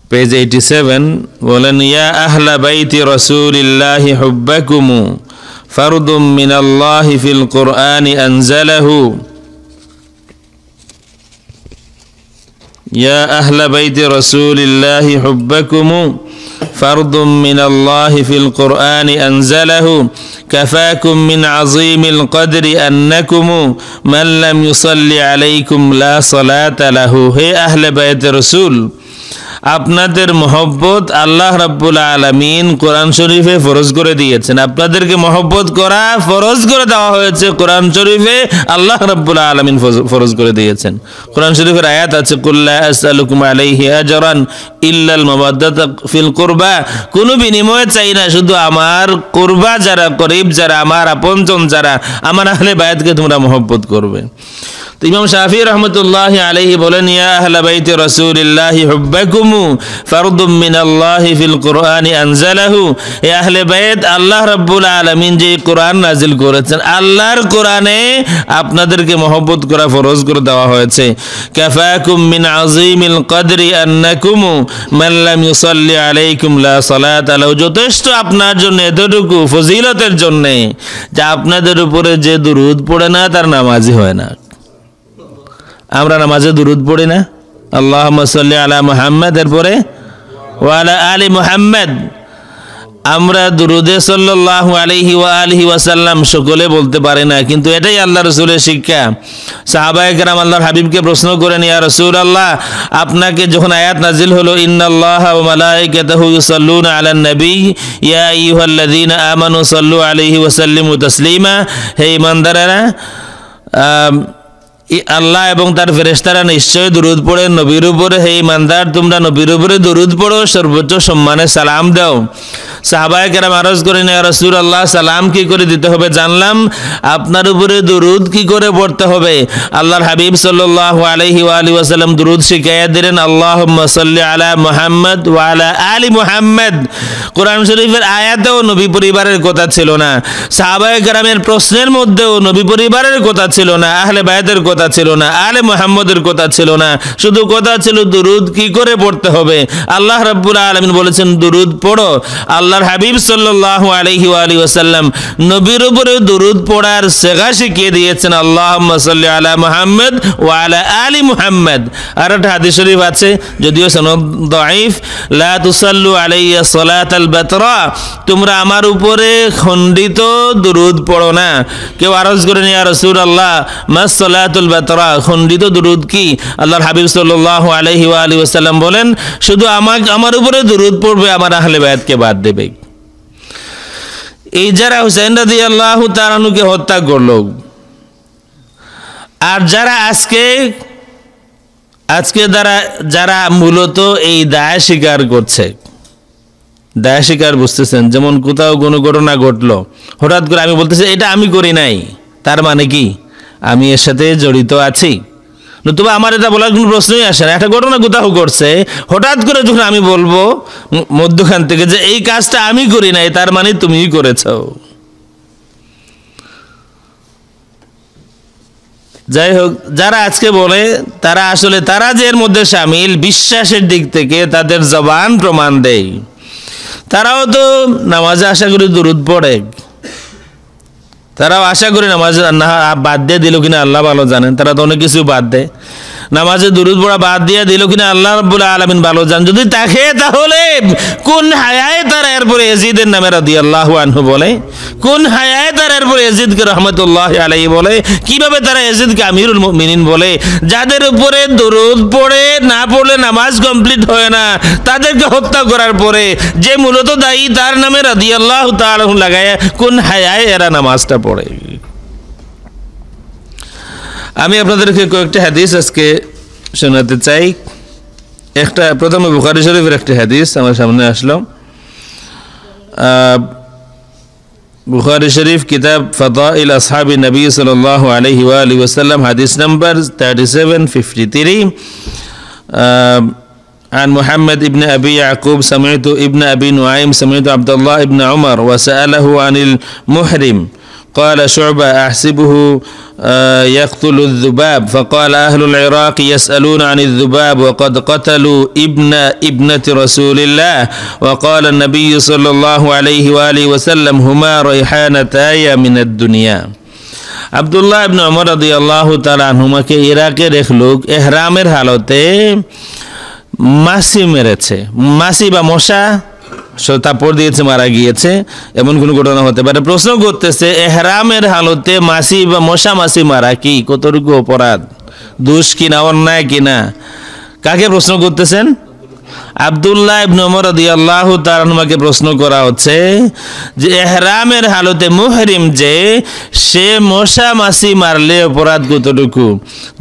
পেজ 87 বলেন, ইয়া আহলা বাইতি রাসূলিল্লাহি হুব্বাকুম فرض من الله في القرآن أنزله يا أهل بيت رسول الله حبكم فرض من الله في القرآن أنزله كفاكم من عظيم القدر أنكم من لم يصلي عليكم لا صلاة له هي أهل بيت رسول আপনাদের মহব্বত আল্লাহ রাব্বুল আলামিন কোরআন শরীফে ফরজ করে দিয়েছেন। আপনাদেরকে মহব্বত করা ফরজ করে দেওয়া হয়েছে কোরআন শরীফে, আল্লাহ রাব্বুল আলামিন ফরজ করে দিয়েছেন। কোরআন শরীফের আয়াত আছে, কুল লা আসআলুকুম আলাইহি আজরান ইল্লাল মাওয়াদ্দাতা ফিল কুরবা, কোনো বিনিময় চাই না, শুধু আমার কুরবা যারা করিব, যারা আমার আপনজন, যারা আমার আহলে বায়াতকে তোমরা মহব্বত করবে। তো ইমাম শাফি রহমতুল্লাহ আলাইহি বলেন, ইয়া আহলা বাইতি রাসূলিল্লাহি হুব্বাকুম ফারদুম মিনাল্লাহি ফিল কুরআনি আনজালাহু, হে আহলে বাইত, আল্লাহ রাব্বুল আলামিন যে কোরআন নাজিল করেছেন, আল্লাহর কোরআনে আপনাদেরকে মহব্বত করা ফরজ করে দেওয়া হয়েছে। কাফাকুম মিন আযীমিল কদরি আন্নাকুম মান লাম ইউসাল্লি আলাইকুম লা সালাতা লাহু, যথেষ্ট আপনার জন্য এতটুকু ফজিলতের জন্য যে আপনাদের উপরে যে দুরূদ পড়ে না তার নামাজি হয় না। আমরা নামাজে দুরূদ পড়ি না, আল্লাহুম্মা সাল্লি আলা মুহাম্মাদ, এরপরে ওয়া আলা আলি মুহাম্মাদ। আমরা দুরূদে সাল্লাল্লাহু আলাইহি ওয়া আলিহি ওয়াসাল্লাম সকলে বলতে পারি না, কিন্তু এটাই আল্লাহ রাসূলের শিক্ষা। সাহাবায়ে কেরাম আল্লাহর হাবিবকে প্রশ্ন করেন, ইয়া রাসূলুল্লাহ, আপনাকে যখন আয়াত নাজিল হলো, ইন্নাল্লাহা ওয়া মালাইকাতাহু ইউসাল্লুনা আলান নবী ইয়া আইয়ুহাল্লাযীনা আমানু সাল্লু আলাইহি ওয়া সাল্লিমু তাসলিমা, হে ঈমানদারেরা আল্লাহ এবং তার ফেরেশতারা নিশ্চয় দুরূদ পড়ে নবীর উপরে। হে ইমানদার, তোমরা নবীর উপরে দুরূদ পড়ো, সর্বোচ্চ সম্মানে সালাম দাও। সাহাবায়ে কেরাম আরজ করেন, ইয়া রাসূলুল্লাহ, সালাম কি করে দিতে হবে জানলাম, আপনার উপরে দুরূদ কি করে পড়তে হবে? আল্লাহর হাবিব সাল্লাল্লাহু আলাইহি ওয়া আলিহি ওয়াসাল্লাম দুরূদ শিখাইয়া দিলেন, আল্লাহুম্মা সাল্লি আলা মুহাম্মদ ওয়া আলা আলি মুহাম্মদ। কোরআন শরীফের আয়াতেও নবী পরিবারের কথা ছিল না, সাহাবায়ে কেরামের প্রশ্নের মধ্যেও নবী পরিবারের কথা ছিল না, আহলে বায়তের কথা ছিল না, আলে মুহাম্মদের কথা ছিল না, শুধু কথা ছিল দুরূদ কি করে পড়তে হবে। আল্লাহ রাব্বুল আলামিন বলেছেন দুরূদ পড়ো। আল্লাহর হাবিব সাল্লাল্লাহু আলাইহি ওয়া আলিহি ওয়াসাল্লাম নবীর উপরে দুরূদ পড়ার সেগা শিখিয়ে দিয়েছেন, আল্লাহুম্মা সাল্লি আলা মুহাম্মদ ওয়া আলা আলি মুহাম্মদ। আর একটা হাদিস শরীফ আছে, যদিও সনদ দাঈফ, লা তুসাল্লু আলাইয়া সালাতাল বাতরা, তোমরা আমার উপরে খণ্ডিত দুরূদ পড়ো না। কেউ আরজ করেন, ইয়া রাসূলুল্লাহ, মাস সালাতুল বাতরা, খণ্ডিত দুরূদ কি? আল্লাহর হাবিব সাল্লাল্লাহু আলাইহি ওয়া আলিহি ওয়াসাল্লাম বলেন, শুধু আমার উপরে দুরূদ পড়বে, আমার আহলে বায়াতকে বাদ দেবে। এই যারা হুসাইন রাদিয়াল্লাহু তাআলা আনহুকে হত্যা করলো, আর যারা আজকে যারা মূলত এই দায় স্বীকার করছে, দায় স্বীকার বুঝতেছেন, যেমন কোথাও কোনো ঘটনা ঘটলো, হঠাৎ করে আমি বলতেছি এটা আমি করি নাই, তার মানে কি আমি এর সাথে জড়িত আছি? নতুবা আমার এটা বলার কোনো প্রশ্নই আসে না। একটা ঘটনা কোথাও ঘটছে, হঠাৎ করে যখন আমি বলবো মধ্যখান থেকে যে এই কাজটা আমি করি নাই, তার মানে তুমিই করেছ। যাই হোক, যারা আজকে বলে তারা যে এর মধ্যে শামিল, বিশ্বাসের দিক থেকে তাদের জবান প্রমাণ দেয়। তারাও তো নামাজে আশা করি দুরূদ পড়ে, তারাও আশা করি নামাজ না বাদ দিয়ে দিল কিনা আল্লাহ ভালো জানেন। তারা তো অনেক কিছু বাদ দেয়, নামাজে দুরূদ পড়া বাদ দিয়ে দিল কিনা আল্লাহ রাব্বুল আলামিন ভালো জানেন। যদি তাকে, তাহলে কোন হায়ায়ে তারা এরপরে ইয়াজিদের নামে রাদিয়াল্লাহু আনহু বলে? কোন হায়ায়ে তারা এরপরে ইয়াজিদকে রাহমাতুল্লাহি আলাইহি বলে? কিভাবে তারা ইয়াজিদকে আমিরুল মুমিনিন বলে? যাদের উপরে দুরূদ পড়ে না পড়লে নামাজ কমপ্লিট হয় না, তাদেরকে হত্যা করার পরে যে মূলত দায়ী, তার নামে রাদিয়াল্লাহু তাআলা লাগায় কোন হায়ায়ে এরা নামাজটা পড়ে? আমি আপনাদেরকে কয়েকটা হাদিস আজকে শোনাতে চাই। একটা প্রথমে বুখারী শরীফের একটা হাদিস আমার সামনে আসলো। বুখারী শরীফ কিতাব ফাদাইল আসহাবি নবী সাল্লাল্লাহু আলাইহি ওয়া আলিহি ওয়াসাল্লাম, হাদিস নাম্বার 3753। عن محمد ابن أبي يعقوب سمعت ابن أبي نعيم سمعت عبد الله ابن عمر وسأله عن المحرم قال شعبة أحسبه يقتل الذباب فقال أهل العراق يسألون عن الذباب وقد قتلوا ابنة رسول الله وقال النبي صلى الله عليه وآله وسلم هما ريحانتاي من الدنيا। আব্দুল্লাহ ইবনে ওমর রাদিয়াল্লাহু তাআলা আনহুমাকে ইরাকের এক লোক ইহরামের হালতে মাছি মেরেছে, মাছি বা মশা তাপড় দিয়েছে, মারা গিয়েছে, এমন কোন ঘটনা হতে পারে। প্রশ্ন করতেছে, ইহরামের হালতে মাছি বা মশা মাছি মারা কি কতটুকু অপরাধ, দোষ কিনা, অন্যায় কিনা? কাকে প্রশ্ন করতেছেন? আব্দুল্লাহ ইবনে ওমর রাদিয়াল্লাহু তাআলা আনহুকে প্রশ্ন করা হচ্ছে যে ইহরামের হালতে মুহরিম যে সে মশা মাছি মারলে অপরাধ কতটুকু?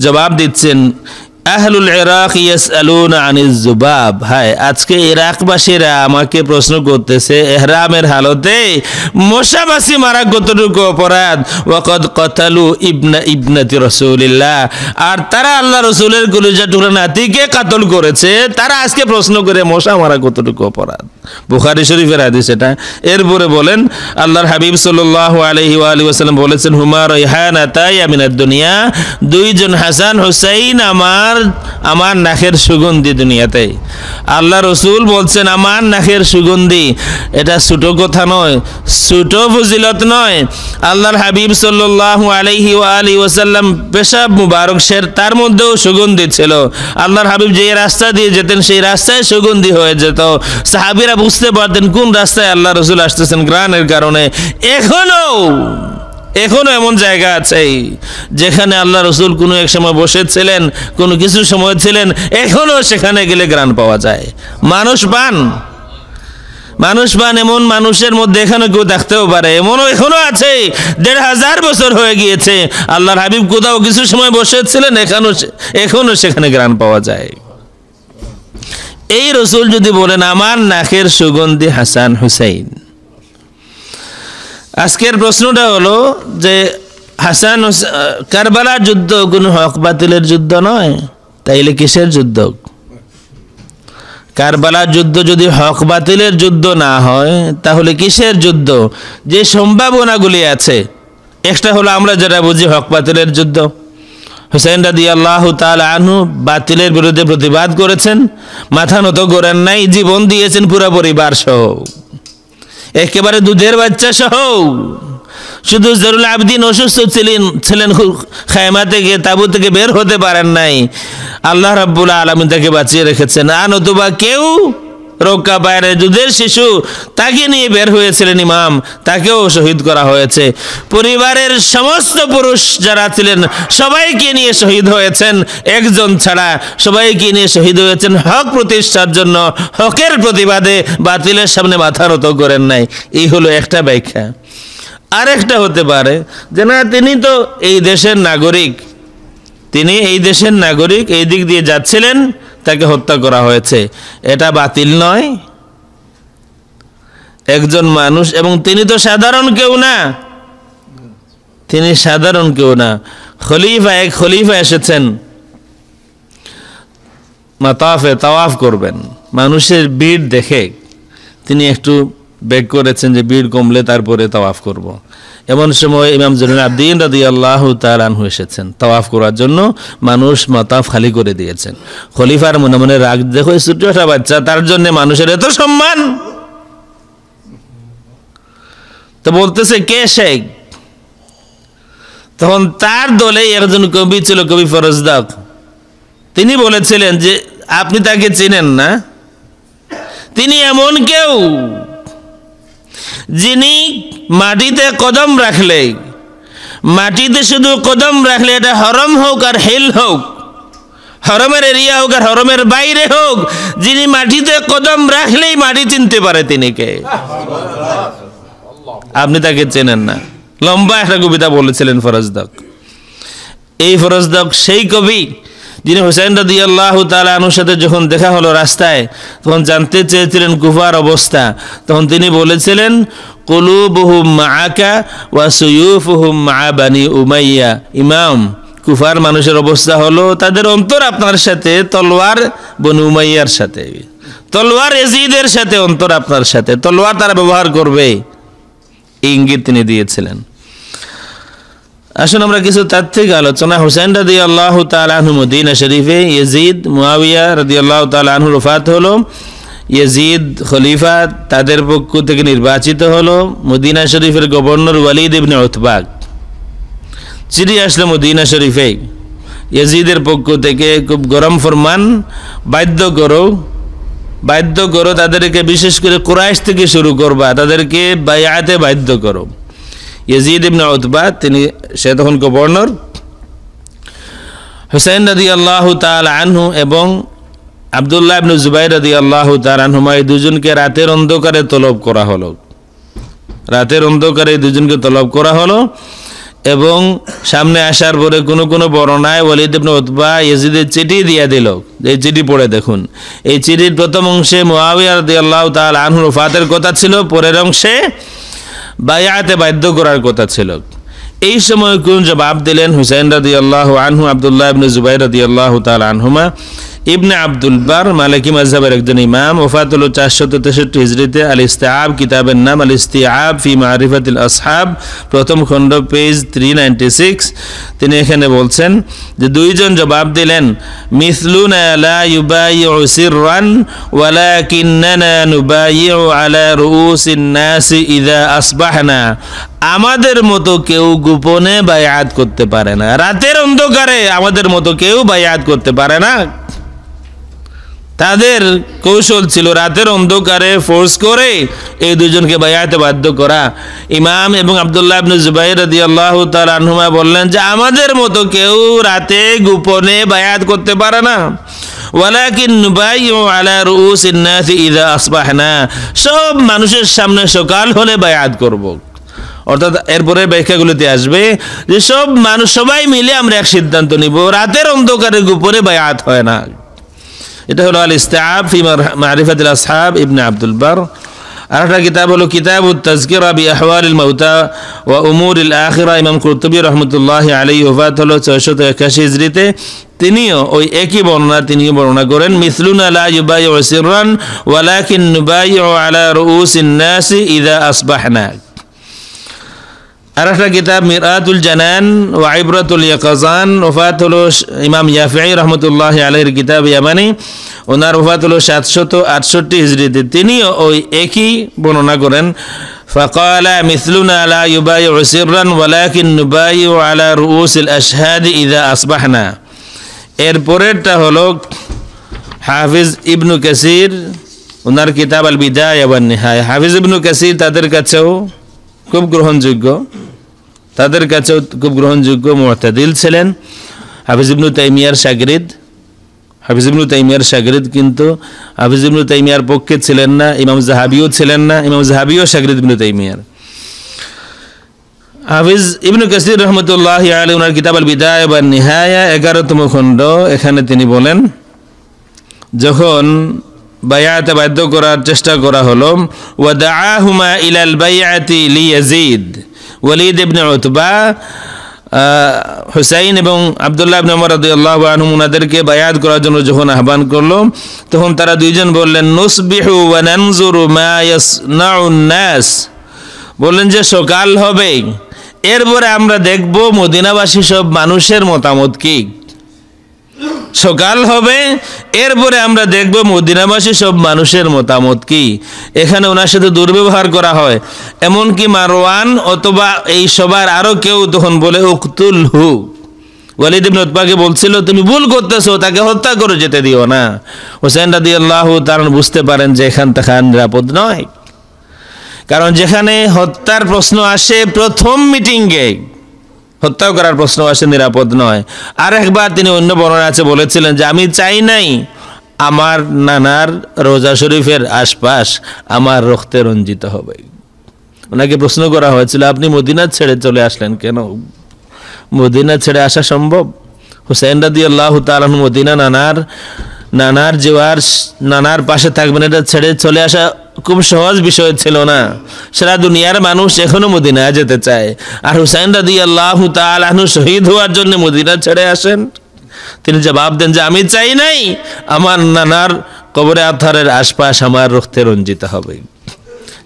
জবাব দিচ্ছেন, আহলুল ইরাক ইয়াসআলুনা আনিজ যুবাব। হায়, আজকে ইরাকবাসীরা আমাকে প্রশ্ন করতেছে ইহরামের হালতে মশা মাছি মারা কতটুকু অপরাধ। ওয়াকাদ কাতালু ইবনাতি রাসূলিল্লাহ, আর তারা আল্লাহ রাসূলের কলিজা টুকরা নাতিকে কাতল করেছে, তারা আজকে প্রশ্ন করে মশা মারা কতটুকু অপরাধ। বুখারী শরীফের হাদিস এটা। এরপরে বলেন, আল্লাহর হাবিব সাল্লাল্লাহু আলাইহি ওয়া আলিহি ওয়াসাল্লাম বলেছেন, হুমা রাইহানাতাই মিনাদ দুনিয়া, দুইজন হাসান হুসাইন আমার নাকের সুগন্ধি দুনিয়াতে। আল্লাহ রসুল বলছেন আমার নাকের সুগন্ধি, এটা ছোট কথা নয়, ছোট ফজিলত নয়। আল্লাহর হাবিব সাল্লাল্লাহু আলাইহি ওয়া আলিহি ওয়াসাল্লাম পেশাব মুবারক তার মধ্যেও সুগন্ধি ছিল। আল্লাহর হাবিব যে রাস্তা দিয়ে যেতেন সেই রাস্তায় সুগন্ধি হয়ে যেত। সাহাবীরা বুঝতে পারতেন কোন রাস্তায় আল্লাহ রসুল আসতেছেন ঘ্রাণের কারণে। এখনো এমন জায়গা আছে যেখানে আল্লাহ রসুল কোনো এক সময় বসেছিলেন, কোনো কিছু সময় ছিলেন, এখনো সেখানে গেলে ঘ্রাণ পাওয়া যায়। মানুষ পান, মানুষ পান এমন মানুষের মধ্যে এখানে কেউ থাকতেও পারে, এমনও এখনো আছে ১৫০০ বছর হয়ে গিয়েছে। আল্লাহর হাবিব কোথাও কিছু সময় বসেছিলেন, এখনো সেখানে ঘ্রাণ পাওয়া যায়। এই রসুল যদি বলেন আমার নাকের সুগন্ধি হাসান হুসাইন, আজকের প্রশ্নটা হলো যে হাসান কারবালার যুদ্ধ কোনো হক বাতিলের যুদ্ধ নয়, তাইলে কিসের যুদ্ধ? কারবালার যুদ্ধ যদি হক বাতিলের যুদ্ধ না হয় তাহলে কিসের যুদ্ধ? যে সম্ভাবনাগুলি আছে, একটা হলো আমরা যেটা বুঝি হক বাতিলের যুদ্ধ। হুসাইন রাদিয়াল্লাহু তাআলা আনহু বাতিলের বিরুদ্ধে প্রতিবাদ করেছেন, মাথা নত করেন নাই, জীবন দিয়েছেন পুরো পরিবার সহ, একেবারে দুধের বাচ্চা সহ। শুধু জরুল আবদিন অসুস্থ ছিলেন, খায়মা থেকে তাবু থেকে বের হতে পারেন নাই, আল্লাহ রাব্বুল আলামিন তাকে বাঁচিয়ে রেখেছেন। আর নতুবা কেউ রক্ষা পায় না, দুধের শিশু তাকে নিয়ে বের হয়েছিলেন ইমাম, তাকেও শহীদ করা হয়েছে। পরিবারের সমস্ত পুরুষ যারা ছিলেন সবাইকে নিয়ে শহীদ হয়েছেন, একজন ছাড়া সবাইকে নিয়ে শহীদ হয়েছেন হক প্রতিষ্ঠার জন্য, হকের প্রতিবাদে, বাতিলের সামনে মাথা নত করেন নাই। এই হলো একটা ব্যাখ্যা। আরেকটা হতে পারে যে না, তিনি তো এই দেশের নাগরিক, তিনি এই দেশের নাগরিক, এই দিক দিয়ে যাচ্ছিলেন, তাকে হত্যা করা হয়েছে, এটা বাতিল নয়। একজন মানুষ, এবং তিনি তো সাধারণ কেউ না, তিনি সাধারণ কেউ না, খলিফা, এক খলিফা এসেছেন মাতাফে তাওয়াফ করবেন, মানুষের ভিড় দেখে তিনি একটু বেগ করেছেন যে ভিড় কমলে তারপরে তাওয়াফ করব। এমন সময় ইমাম জয়নুল আবদিন রাদিয়াল্লাহু তাআলা আনহু এসেছেন তাওয়াফ করার জন্য, মানুষ মাতাফ খালি করে দিয়েছেন। খলিফার মনে মনে রাগ, দেখো ছোট একটা বাচ্চা, তার জন্য মানুষের এত সম্মান। তো বলতেছে কে শেখ? তখন তার দলে একজন কবি ছিল, কবি ফরজদাক, তিনি বলেছিলেন যে আপনি তাকে চিনেন না, তিনি এমন কেউ যিনি মাটিতে কদম রাখলে, মাটিতে শুধু কদম রাখলে, এটা হরম হোক আর হিল হোক, হরমের এরিয়া হোক আর হরমের বাইরে হোক, যিনি মাটিতে কদম রাখলেই মাটি চিনতে পারে তিনি কে। আপনি তাকে চেনেন না। লম্বা একটা কবিতা বলেছিলেন ফরজদাক। এই ফরজদাক সেই কবি যিনি হুসাইন রাদিয়াল্লাহু তাআলা আনহুর সাথে যখন দেখা হলো রাস্তায়, তখন জানতে চেয়েছিলেন কুফার অবস্থা। তখন তিনি বলেছিলেন কুলুবুহুম মাআকা ওয়া সুয়ুফুহুম মা বানি উমাইয়া। ইমাম, কুফার মানুষের অবস্থা হলো তাদের অন্তর আপনার সাথে, তলোয়ার বনু উমাইয়ার সাথে, তলোয়ার ইয়াজিদের সাথে, অন্তর আপনার সাথে, তলোয়ার তারা ব্যবহার করবে, এই ইঙ্গিত তিনি দিয়েছিলেন। আসুন আমরা কিছু তাত্ত্বিক আলোচনা। হুসাইন রাদিয়াল্লাহু তাআলা আনহু মদিনা শরীফে, ইয়াজিদ মুআবিয়া রাদিয়াল্লাহু তাআলা আনহুর ওফাত হলো, ইয়াজিদ খলিফা, তাদের পক্ষ থেকে নির্বাচিত হলো। মদিনা শরীফের গভর্নর ওয়ালিদ ইবনে উতবা চিঠি আসলো মদিনা শরীফে ইয়াজিদের পক্ষ থেকে, খুব গরম ফরমান, বাধ্য করো তাদেরকে, বিশেষ করে কুরাইশ থেকে শুরু করবা, তাদেরকে বাইআতে বাধ্য করো। ইয়াজিদ ইবনে উতবা সে তখন গভর্নর। হুসাইন রাদিয়াল্লাহু তাআলা আনহু এবং আব্দুল্লাহ ইবনে জুবাইর রাদিয়াল্লাহু তাআলা আনহুমা, এই দুজনকে রাতের অন্ধকারে তলব করা হলো, রাতের অন্ধকারে দুজনকে তলব করা হলো। এবং সামনে আসার পরে কোনো বর্ণনায় ওয়ালিদ ইবনে উতবা ইয়াজিদের চিঠি দিয়ে দিল, এই চিঠি পড়ে দেখুন। এই চিঠির প্রথম অংশে মুআবিয়া রাদিয়াল্লাহু তাআলা আনহুর ওফাতের কথা ছিল, পরের অংশে বায়াতে বাধ্য করার কথা ছিল। এই সময় কোন জবাব দিলেন হুসাইন রাদিয়াল্লাহু আনহু, আব্দুল্লাহ ইবনে জুবাইর রাদিয়াল্লাহু তাআলা আনহুমা, ইবনে আব্দুল বার মালিকি মাযহাবের একজন ইমাম, ওফাত হলো 463 হিজরিতে। আল ইস্তিআব কিতাবের নাম, আল ইস্তিআব ফি মারিফাতিল আসহাব, প্রথম খণ্ড, পেজ 396। তিনি এখানে বলছেন যে দুইজন জবাব দিলেন, মিসলুনা লা ইউবাইউ সিররান ওয়ালাকিন্নানা নুবাইউ আলা রুউসিন নাসি ইযা আসবাহনা। আমাদের মতো কেউ গোপনে বায়াত করতে পারে না, রাতের অন্ধকারে আমাদের মতো কেউ বায়াত করতে পারে না। তাদের কৌশল ছিল রাতের অন্ধকারে ফোর্স করে এই দুজনকে বায়াতে বাধ্য করা। ইমাম এবং আব্দুল্লাহ ইবনে জুবাইর রাদিয়াল্লাহু তাআলা আনহুমা বললেন যে আমাদের মতো কেউ রাতে গোপনে বায়াত করতে পারে না। ওয়ালাকিন নুবাইউ আলা রুউসিন নাস ইযা আসবাহনা, সব মানুষের সামনে সকাল হলে বায়াত করব। অর্থাৎ এরপরে ব্যাখ্যাগুলোতে আসবে যে সব মানুষ সবাই মিলে আমরা এক সিদ্ধান্ত নিব, রাতের অন্ধকারের উপরে বায়াত হয় না। এটা হলো আল ইস্তিআব ফি মারিফাতিল আসহাব ইবনে আব্দুল বার। আর একটা কিতাব হলো কিতাবুত তাযকিরা বি আহওয়ালিল মাউতা ওয়া উমুরিল আখিরা, ইমাম কুরতুবী রাহমাতুল্লাহি আলাইহি ওফাত হলো 681 হিজরিতে। তিনিও ওই একই বর্ণনা তিনিও বর্ণনা করেন, মিসলুনা লা ইউবাইউ সিররান ওয়ালাকিন নুবাইউ আলা রুউসিন নাস ইযা আসবাহনা। আর একটা কিতাব মিরআতুল জানান ওয়া ইবরাতুল ইয়াকাজান, ওফাত হলো ইমাম ইয়াফঈ রাহমাতুল্লাহি আলাইহির কিতাব ইয়ামানি, ওনার ওফাত হলো 768 হিজরিতে। তিনিও ওই একই বর্ণনা করেন, ফাকালা মিসলুনা লা ইউবাইউ সিররান ওয়ালাকিন নুবাইউ আলা রুউসিল আশহাদ ইযা আসবাহনা। এর পরেরটা হলো হাফিজ ইবনু কাসির, ওনার কিতাব আল বিদায়া ওয়ান নিহায়া। হাফিজ ইবনু কাসির তাদের কাছেও খুব গ্রহণযোগ্য, মুতাদিল ছিলেন। হাফিজ ইবনু তাইমিয়ার শাগিরিদ, কিন্তু হাফিজ ইবনু তাইমিয়ার পক্ষে ছিলেন না, ইমাম যাহাবিও ছিলেন না, ইমাম যাহাবিও শাগিরিদ ইবনু তাইমিয়ার। হাফিজ ইবনু কাসির রাহমাতুল্লাহি আলাইহি ওনার কিতাব আল বিদায়া ওয়ান নিহায়া 11তম খণ্ড, এখানে তিনি বলেন যখন বায়াতে বাধ্য করার চেষ্টা করা হলো, ওয়া দাআহুমা ইলাল বাইআতি লিয়াজিদ, ওয়ালিদ ইবনে উতবা, হুসাইন এবং আব্দুল্লাহ ইবনে ওমর রাদিয়াল্লাহু আনহুম ওনাদেরকে বায়াত করার জন্য যখন আহ্বান করলো, তখন তারা দুইজন বললেন, নুসবিহু ওয়া নানজুরু মা ইয়াসনাউন নাস, বললেন যে সকাল হবে, এরপরে আমরা দেখব মদিনাবাসী সব মানুষের মতামত কি। সকাল হবে, এরপরে আমরা দেখব মদিনাবাসী সব মানুষের মতামত কি। এখানে ওনার সাথে দুর্ব্যবহার করা হয়, এমনকি মারওয়ান অথবা এই সবার আরো কেউ তখন বলে উকতুলহু, ওয়ালিদ ইবনে উতবাকে বলছিল তুমি ভুল করতেছো, তাকে হত্যা করে যেতে দিও না। হুসাইন রাদিয়াল্লাহু তাআলা বুঝতে পারেন যে এখান থেকে নিরাপদ নয়, কারণ যেখানে হত্যার প্রশ্ন আসে প্রথম মিটিংয়ে, হত্যা করার প্রশ্ন আসে, নিরাপদ নয়। আর একবার তিনি অন্য বর্ণনা আছে বলেছিলেন যে আমি চাই নাই আমার নানার রোজা শরীফের আশপাশ আমার রক্তে রঞ্জিত হবে। ওনাকে প্রশ্ন করা হয়েছিল আপনি মদিনা ছেড়ে চলে আসলেন কেন? মদিনা ছেড়ে আসা সম্ভব? হুসাইন রাদিয়াল্লাহু তাআলা মদিনা নানার পাশে থাকবেন, এটা ছেড়ে চলে আসা খুব সহজ বিষয় ছিল না। সারা দুনিয়ার মানুষ এখনো মদিনা যেতে চায়, আর হুসাইন রাদিয়াল্লাহু তাআলা শহীদ হওয়ার জন্য মদিনা ছেড়ে আসেন। তিনি জবাব দেন যে আমি চাই নাই আমার নানার কবরে আথারের আশপাশ আমার রক্তে রঞ্জিত হবে।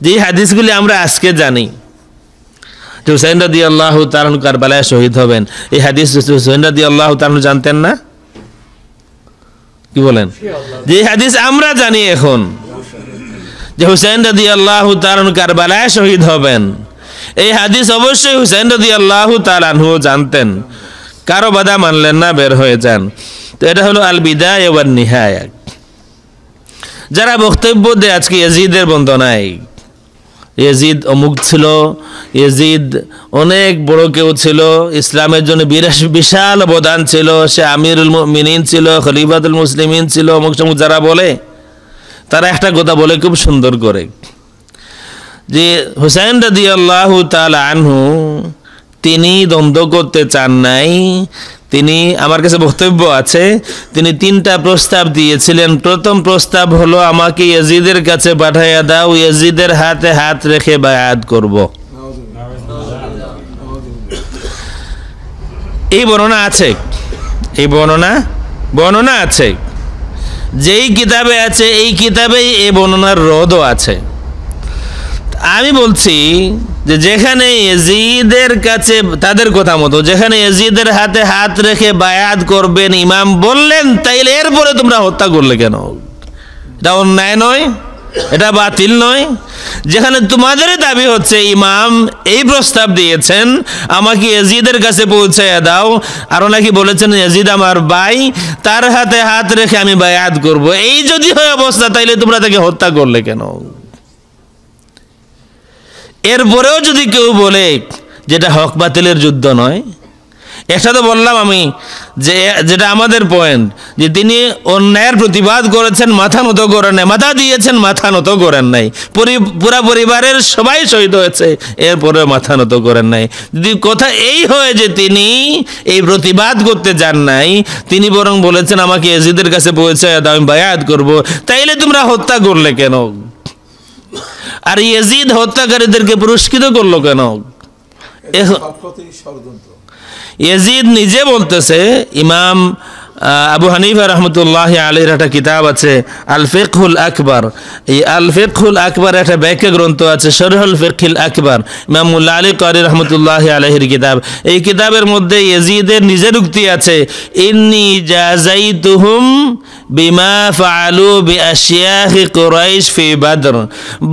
যে হাদিসগুলি আমরা আজকে জানি যে হুসাইন রাদিয়াল্লাহু তাআলা কারবালায় শহীদ হবেন, এই হাদিস হুসাইন রাদিয়াল্লাহু তাআলা জানতেন না? কি বলেন? যে হাদিস আমরা জানি এখন যে হুসাইন রাদিয়াল্লাহু তাআলা কারবালায় শহীদ হবেন, এই হাদিস অবশ্যই হুসাইন রাদিয়াল্লাহু তাআলা জানতেন, কারো বাধা মানলেন না, বের হয়ে যান। তো এটা হলো আল বিদায়া ওয়ান নিহায়া। যারা বক্তব্য দেয় আজকে ইয়াজিদের বন্দনায়, ইয়াজিদ অমুক ছিল, ইয়াজিদ অনেক বড় কেউ ছিল, ইসলামের জন্য বিশাল অবদান ছিল, সে আমিরুল মুমিনিন ছিল, খলিফাতুল মুসলিমিন ছিল, অমুক সমুক যারা বলে, তারা একটা কথা বলে খুব সুন্দর করে যে হুসাইন রাদিয়াল্লাহু তাআলা আনহু তিনি দ্বন্দ্ব করতে চান নাই। তিনি, আমার কাছে বক্তব্য আছে, তিনি 3টা প্রস্তাব দিয়েছিলেন। প্রথম প্রস্তাব হলো আমাকে ইয়াজিদের কাছে পাঠাইয়া দাও, ইয়াজিদের হাতে হাত রেখে বায়াত করব। এই বর্ণনা আছে, এই বর্ণনা আছে, যেই কিতাবে আছে এই কিতাবেই এই বর্ণনার রদও আছে। আমি বলছি যে যেখানে ইয়াজিদের কাছে তাদের কথা মতো যেখানে ইয়াজিদের হাতে হাত রেখে বায়াত করবেন ইমাম বললেন, তাইলে এরপরে তোমরা হত্যা করলে কেন? এটা অন্যায় নয়, এটা বাতিল নয়। যেখানে তোমাদের দাবি হচ্ছে ইমাম এই প্রস্তাব দিয়েছেন আমাকে ইয়াজিদের কাছে পৌঁছাইয়া দাও, আর নাকি বলেছেন ইয়াজিদ আমার ভাই, তার হাতে হাত রেখে আমি বায়াত করব, এই যদি হয় অবস্থা, তাইলে তোমরা তাকে হত্যা করলে কেন? এরপরেও যদি কেউ বলে যেটা হক বাতিলের যুদ্ধ নয়, একটা তো বললাম আমি যে যেটা আমাদের পয়েন্ট, যে তিনি অন্যায়ের প্রতিবাদ করেছেন, মাথা নত করেন নাই, মাথা দিয়েছেন, মাথা নত করেন নাই, পুরা পরিবারের সবাই শহীদ হয়েছে, এরপরে মাথা নত করেন নাই। যদি কথা এই হয় যে তিনি এই প্রতিবাদ করতে যান নাই, তিনি বরং বলেছেন আমাকে ইয়াজিদের কাছে পৌঁছায় দাও, আমি বায়াত করব, তাইলে তোমরা হত্যা করলে কেন? আর ইয়াজিদ হত্যাকারীদেরকে পুরস্কৃত করলো কেন? ইয়াজিদ নিজে বলতেছে, ইমাম আবু হানিফা রহমতুল্লাহ আলাইহির একটা কিতাব আছে আল ফিকহুল আকবার, এই আল ফিকহুল আকবার একটা ব্যাখ্যা গ্রন্থ আছে শরহুল ফিকহিল আকবার, ইমাম মুল্লা আলী কারি রহমতুল্লাহ আলাইহির কিতাব। এই কিতাবের মধ্যে ইয়াজিদের নিজের উক্তি আছে, ইন্নী জাযাইতুহুম বিমা ফাআলু বিআশিয়াহ কুরাইশ ফি বদর,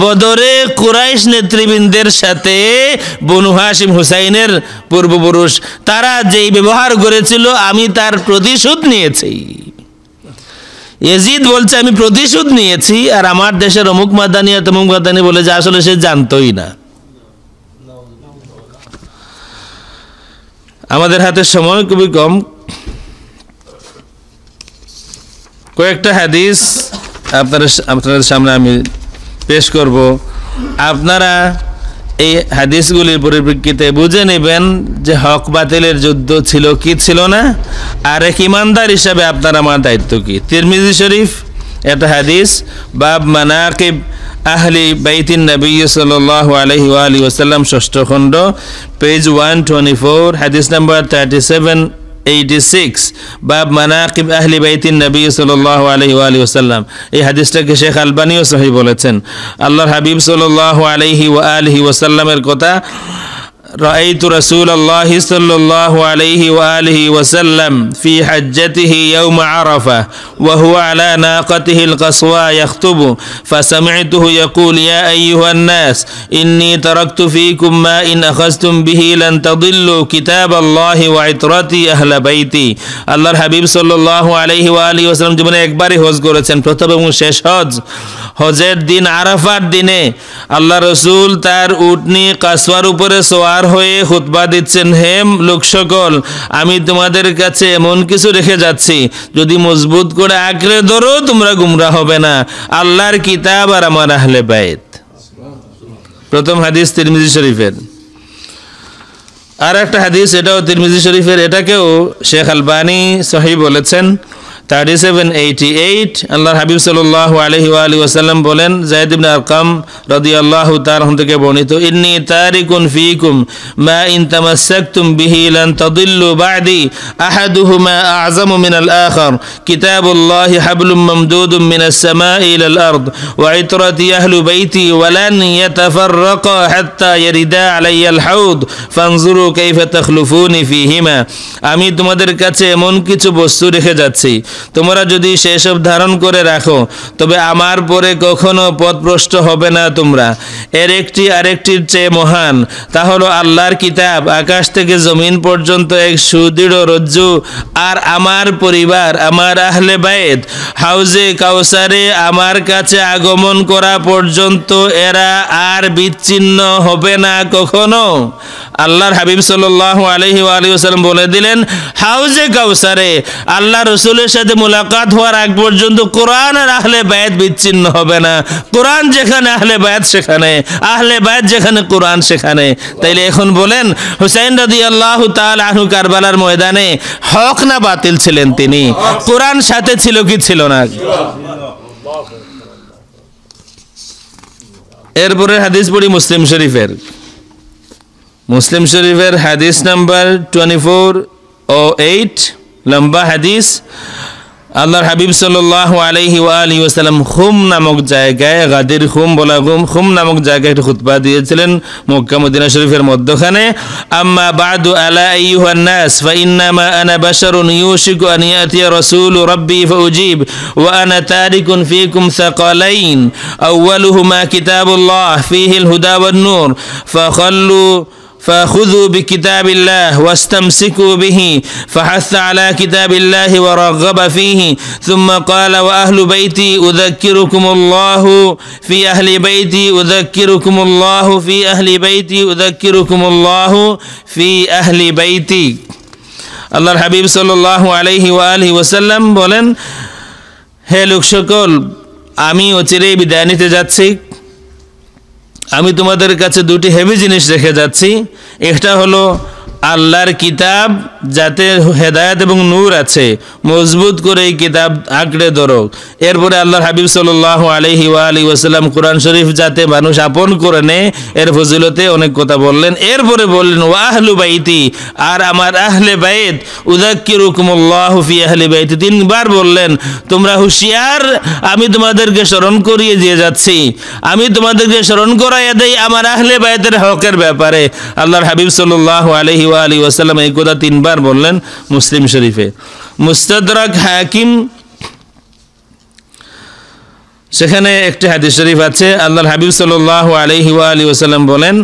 বদরে কুরাইশ নেতৃবৃন্দের সাথে বনু হাশিম হুসাইনের পূর্বপুরুষ তারা যেই ব্যবহার করেছিল আমি তার প্রতিশোধ নিয়েছি। ইয়াজিদ বলছে আমি প্রতিশোধ নিয়েছি, আর আমার দেশের অমুক মাদানি আর তমুক মাদানি বলে যে আসলে সে জানতোই না। আমাদের হাতে সময় খুবই কম, কয়েকটা হাদিস আপনাদের সামনে আমি পেশ করব। আপনারা এই হাদিসগুলির পরিপ্রেক্ষিতে বুঝে নেবেন যে হক বাতিলের যুদ্ধ ছিল কি ছিল না, আর এক ইমানদার হিসাবে আপনার আমার দায়িত্ব কি। তিরমিজি শরীফ একটা হাদিস, বাব মানাকিব আহলি বাইতিন নবী সাল্লাল্লাহু আলাইহি ওয়া আলিহি ওয়াসাল্লাম, ষষ্ঠ খণ্ড, পেজ 124, হাদিস নাম্বার 3786, বাব মানাকিব আহলি বাইতিন নবী সাল্লাল্লাহু আলাইহি ওয়া আলিহি ওয়াসাল্লাম। এই হাদিসটাকে শেখ আলবানীও সহিহ বলেছেন। আল্লাহর হাবিব সাল্লাল্লাহু আলাইহি ওয়া আলিহি ওয়াসাল্লামের কথা, রাআইতু রাসূলুল্লাহি সাল্লাল্লাহু আলাইহি ওয়া আলিহি ওয়াসাল্লাম ফি হাজ্জাতিহি ইয়াওম আরাফা ওয়া হুয়া আলা নাকাতিহিল কাসওয়া ইয়াখতুবু ফাসামি'তুহু ইয়াকুল ইয়া আইয়ুহান নাস ইন্নী তারাকতু ফীকুম মা ইন আখাযতুম বিহি লান তাদিল্লু কিতাবাল্লাহি ওয়া ইতরাতি আহলা বাইতি। আল্লাহর হাবিব সাল্লাল্লাহু আলাইহি ওয়া আলিহি ওয়াসাল্লাম জীবনে একবারই হজ করেছেন, প্রথম এবং শেষ হজ। হজের দিন আরাফার দিনে আল্লাহ রসুল তার উটনি কাসওয়ার উপরে সওয়ার হয়ে খুতবা দিচ্ছেন, হে লোক সকল, আমি তোমাদের কাছে এমন কিছু রেখে যাচ্ছি, যদি মজবুত করে আঁকড়ে ধরো তোমরা গুমরা হবে না, আল্লাহর কিতাব আর আমার আহলে বাইত। প্রথম হাদিস তিরমিজি শরীফের। আর একটা হাদিস, এটাও তিরমিজি শরীফের, এটাকেও শেখ আলবানী সহিহ বলেছেন, 3788। আল্লাহর হাবিব সাল্লাল্লাহু আলাইহি ওয়া আলিহি ওয়াসাল্লাম বলেন, যায়েদ ইবনে আরকাম রাদিয়াল্লাহু তাআলা থেকে বর্ণিত, ইন্নী তারিকুন ফীকুম মা ইন তামাসসাকতুম বিহি লান তাদিল্লু বা'দি আহাদুহুমা আ'যামু মিনাল আখার কিতাবুল্লাহি হাবলুম মামদুদুম মিনাস সামাই ইলাল আরদ ওয়া ইতরাতি আহলি বাইতি ওয়া লান ইয়াতাফাররাকা হাত্তা ইয়ারিদা আলাইয়াল হাউদ ফানজুরু কাইফা তাখলুফুনি ফীহিমা। আমি তোমাদের কাছে এমন কিছু বস্তু রেখে যাচ্ছি, তোমরা যদি সেসব ধারণ করে রাখো তবে আমার পরে কখনো পথভ্রষ্ট হবে না তোমরা। এর একটি আরেকটির চেয়ে মহান, তা হলো আল্লাহর কিতাব, আকাশ থেকে জমিন পর্যন্ত এক সুদৃঢ় রজ্জু, আর আমার পরিবার, আমার আহলে বাইত হাউজে কাউসারে আমার কাছে আগমন করা পর্যন্ত এরা আর বিচ্ছিন্ন হবে না কখনো। আল্লাহর হাবিব সাল্লাল্লাহু আলাইহি ওয়া আলিহি ওয়াসাল্লাম বলে দিলেন, হাউজে কাউসারে আল্লাহ রসুলের সাথে মুলাকাত হওয়ার আগ পর্যন্ত কোরআন আর আহলে বায়াত বিচ্ছিন্ন হবে না। কোরআন যেখানে আহলে বায়াত সেখানে, আহলে বায়াত যেখানে কোরআন সেখানে। তাইলে এখন বলেন, হুসাইন রাদিয়াল্লাহু তাআলা আনহু কারবালার ময়দানে হক না বাতিল ছিলেন তিনি? কোরআন সাথে ছিল কি ছিল না? এরপরে হাদিস পড়ি মুসলিম শরীফের। মুসলিম শরীফের হাদিস নাম্বার 2408, লম্বা হাদিস। আল্লাহর হাবিব সাল্লাল্লাহু আলাইহি ওয়া আলিহি ওয়াসাল্লাম খুম নামক জায়গায়, গাদির খুম বলা খুম নামক জায়গায় একটা খুতবা দিয়েছিলেন মক্কা মদিনা শরীফের মধ্যখানে। আম্মা বা'দু আলা আইয়ুহান নাস ফা ইন্নামা আনা বাশারুন ইউশিকু আন ইয়াতিয়া রাসূলু রাব্বি ফাউজিব ওয়া আনা তারিকুন ফীকুম সাকালাইন আউয়ালুহুমা কিতাবুল্লাহ ফীহিল হুদা ওয়ান নূর فخذوا بكتاب الله واستمسكوا به، فحث على كتاب الله ورغب فيه، ثم قال وأهل بيتي أذكركم الله في أهل بيتي أذكركم الله في أهل بيتي أذكركم الله في أهل بيتي। আল্লাহর হাবিব সাল্লাল্লাহু আলাইহি ওয়া আলিহি ওয়াসাল্লাম বলেন, হে লোক সকল, আমি অচিরেই বিদায় নিতে যাচ্ছি। আমি তোমাদের কাছে দুটি হেভি জিনিস রেখে যাচ্ছি। একটা হলো আল্লাহর কিতাব, যাতে হেদায়েত এবং নূর আছে, মজবুত করে এই কিতাব আঁকড়ে ধরো। এরপরে আল্লাহর হাবিব সাল্লাল্লাহু আলাইহি ওয়া আলিহি ওয়াসাল্লাম কোরআন শরীফ যাতে মানুষ আপন করে নেয়, এর ফজিলতে অনেক কথা বললেন। এরপরে বললেন ওয়া আহলু বাইতি, আর আমার আহলে বাইত, উযাক্কিরুকুমুল্লাহু ফি আহলি বাইতি, তিনবার বললেন তোমরা হুঁশিয়ার, আমি তোমাদেরকে স্মরণ করিয়ে দিয়ে যাচ্ছি, আমি তোমাদেরকে স্মরণ করাইয়া দেই আমার আহলে বাইতের হকের ব্যাপারে। আল্লাহর হাবিব সাল্লাল্লাহু আলাইহি ওয়া আলিহি ওয়াসাল্লাম এই কথা তিনবার বললেন মুসলিম শরীফে। মুস্তাদরাক হাকিম, সেখানে একটি হাদিস শরীফ আছে, আল্লাহর হাবিব সাল্লাল্লাহু আলাইহি ওয়া আলিহি ওয়াসাল্লাম বলেন,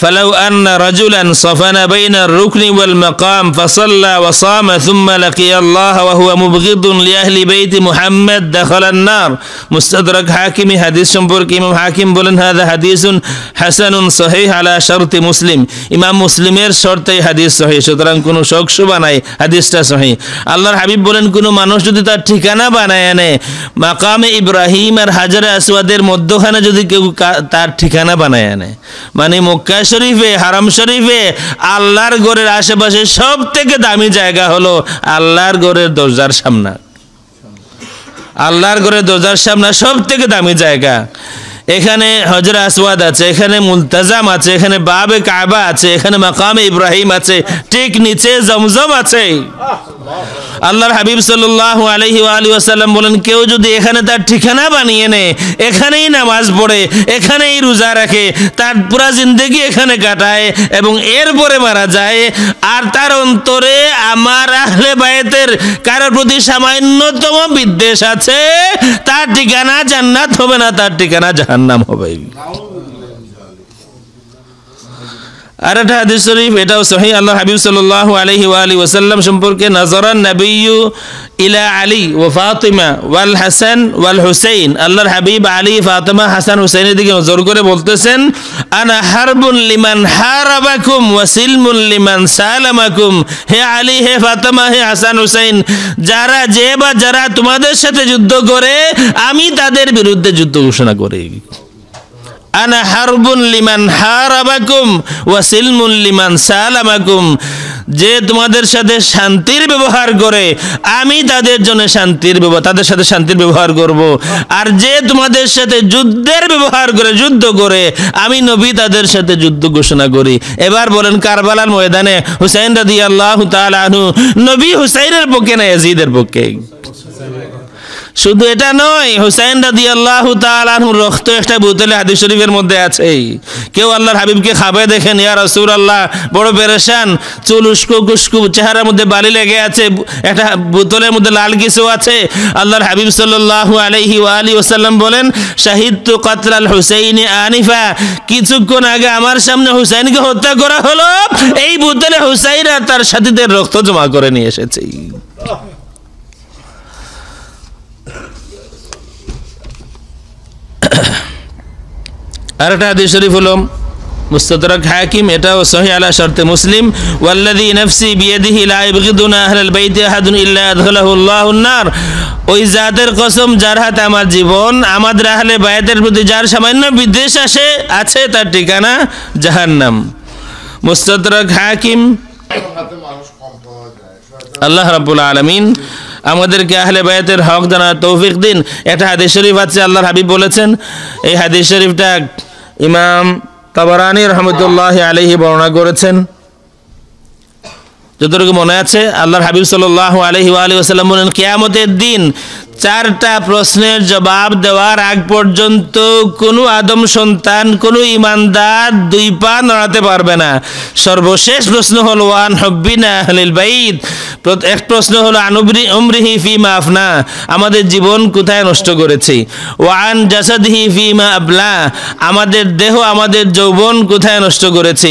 ফালাউ আন্না রাজুলান সাফানা বাইনা আর-রুকনি ওয়াল মাকাম ফাসাল্লা ওয়া সামা থুম্মা লাকিয়া আল্লাহ ওয়া হুয়া মুবগিদুন লিআহলি বাইতি মুহাম্মদ দাখালা আন-নার। মুস্তাদরাক হাকিম, হাদিস সম্পর্কে ইমাম হাকিম বলেন, হাযা হাদিসুন হাসানুন সহিহ আলা শারতি মুসলিম, ইমাম মুসলিমের শর্তে হাদিস সহিহ, সুতরাং কোনো শকশুবা নাই, হাদিসটা সহিহ। আল্লাহর হাবিব বলেন, কোনো মানুষ যদি তার ঠিকানা বানায় নেয়, মাকামে ইব্রাহিম আর হাজারে আসওয়াদের মধ্যখানে যদি কেউ তার ঠিকানা বানায় আনে, মানে মক্কা শরীফে, হারাম শরীফে, আল্লাহর ঘরের আশেপাশে সব থেকে দামি জায়গা হলো আল্লাহর ঘরের দরজার সামনে। আল্লাহর ঘরের দরজার সামনে সব থেকে দামি জায়গা। এখানে হজরে আসওয়াদ আছে, এখানে মুলতাজাম আছে, এখানে বাবে কাবা আছে, এখানে মাকামে ইব্রাহিম আছে, ঠিক নিচে জমজম আছে। আল্লাহর হাবিব সাল্লাল্লাহু আলাইহি ওয়া আলিহি ওয়াসাল্লাম বলেন, কেউ যদি এখানে তার ঠিকানা বানিয়ে নেয়, এখানেই নামাজ পড়ে, এখানেই রোজা রাখে, তার পুরা জিন্দেগি এখানে কাটায় এবং এরপরে মারা যায়, আর তার অন্তরে আমার আহলে বায়তের কারোর প্রতি সামান্যতম বিদ্বেষ আছে, তার ঠিকানা জান্নাত হবে না, তার ঠিকানা জাহান্নাম হবে। আর একটা হাদিস শরীফ, এটাও সহিহ, আল্লাহ হাবিব সাল্লাল্লাহু আলাইহি ওয়া আলিহি ওয়াসাল্লাম সম্পর্কে, নাযারান নাবিয়্যু ইলা আলী ওয়া ফাতিমা ওয়াল হাসান ওয়াল হুসাইন, আল্লাহর হাবিব আলী, ফাতিমা, হাসান, হুসাইনের দিকে নজর করে বলতেছেন, আনা হারবুন লিমান হারাবাকুম ওয়া সিলমুন লিমান সালামাকুম, হে আলী, হে ফাতিমা, হে হাসান, হুসাইন, যারা তোমাদের সাথে যুদ্ধ করে, আমি তাদের বিরুদ্ধে যুদ্ধ ঘোষণা করি। আনা হারবুন লিমান হারাবাকুম ওয়া সিলমুন লিমান সালামাকুম, যে তোমাদের সাথে শান্তির ব্যবহার করে, আমি তাদের জন্য তাদের সাথে শান্তির ব্যবহার করব, আর যে তোমাদের সাথে যুদ্ধের ব্যবহার করে, যুদ্ধ করে, আমি নবী তাদের সাথে যুদ্ধ ঘোষণা করি। এবার বলেন, কারবালার ময়দানে হুসাইন রাদিয়াল্লাহু তাআলা আনহু নবী হুসাইনের পক্ষে না ইয়াজিদের পক্ষে? শুধু এটা নয়, হুসাইন রাদিয়াল্লাহু তাআলা আনহুর রক্ত একটা বোতলে হাদিস শরীফের মধ্যে আছে। কেউ আল্লাহর হাবিবকে খাবে দেখেন, ইয়া রাসূলুল্লাহ, বড় পেরেশান, চুল উস্কো কুস্কু, চেহারার মধ্যে বালি লেগে আছে, একটা বোতলের মধ্যে লাল কিছু আছে। আল্লাহর হাবিব সাল্লাল্লাহু আলাইহি ওয়া আলিহি ওয়াসাল্লাম বলেন, শাহিদতু কাতলাল হুসাইনি আনিফা, কিছুক্ষণ আগে আমার সামনে হুসাইনকে হত্যা করা হলো, এই বোতলে হুসাইন আর তার সাথীদের রক্ত জমা করে নিয়ে এসেছে। আর একটা হাদিস শরীফ হলো মুস্তাদরাক হাকিম, এটাও সহিহ আলা শর্তে মুসলিম, ওয়াল্লাযী নাফসি বিয়াদিহি লা ইবগিদুনা আহলাল বাইতি আহাদুন ইল্লা আদখালাহু আল্লাহুন নার, ওই জাতের কসম যার হাতে আমার জীবন, আমাদের আহলে বাইতের প্রতি যার সামান্য বিদ্বেষ আছে, তার ঠিকানা জাহান্নাম। মুস্তাদরাক হাকিম। আল্লাহ রাব্বুল আলামিন আমাদেরকে আহলে বায়াতের হক জানার তৌফিক দিন। একটা হাদিস শরীফ আছে, আল্লাহর হাবিব বলেছেন, এই হাদিস শরীফটা ইমাম তাবারানী রাহমাতুল্লাহি আলাইহি বর্ণনা করেছেন। যতটুকু মনে আছে, আল্লাহর হাবিব সাল্লাল্লাহু আলাইহি ওয়া আলিহি ওয়াসাল্লাম বলেন, কিয়ামতের দিন 4টা প্রশ্নের জবাব দেওয়ার আগ পর্যন্ত কোনো আদম সন্তান, কোনো ইমানদার 2 পা নড়াতে পারবে না। সর্বশেষ প্রশ্ন হলো ওয়ান হুব্বিনা আহলিল বাইত, এক প্রশ্ন হলো উমরিহি ফিমা আফনা, আমাদের জীবন কোথায় নষ্ট করেছি, ওয়ান জাসাদিহি ফিমা আবলা, আমাদের দেহ, আমাদের যৌবন কোথায় নষ্ট করেছি,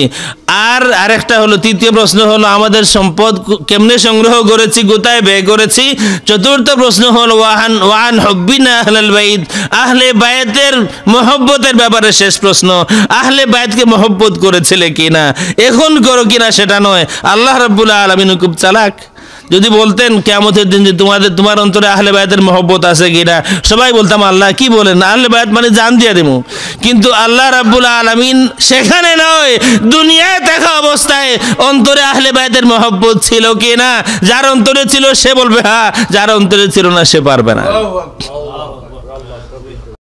আর আরেকটা হলো, তৃতীয় প্রশ্ন হলো আমাদের সম্পদ কেমনে সংগ্রহ করেছি, কোথায় ব্যয় করেছি। চতুর্থ প্রশ্ন হলো ওয়ান হুব্বিনা আহলাল বাইত, আহলে বায়াতের মহব্বতের ব্যাপারে শেষ প্রশ্ন, আহলে বায়াতকে মহব্বত করেছিলে কিনা, এখন করো কিনা সেটা নয়। আল্লাহ রাব্বুল আলামিন খুব চালাক, যদি বলতেন কিয়ামতের দিন যে তোমার অন্তরে আহলে বায়াতের মহব্বত আছে কিনা, সবাই বলতাম আল্লাহ কি বলেন, আহলে বায়াত মানে জান দিয়ে দেবো। কিন্তু আল্লাহ রাব্বুল আলামিন সেখানে নয়, দুনিয়ায় দেখা অবস্থায় অন্তরে আহলে বায়াতের মহব্বত ছিল কিনা, যার অন্তরে ছিল সে বলবে হ্যাঁ, যার অন্তরে ছিল না সে পারবে না।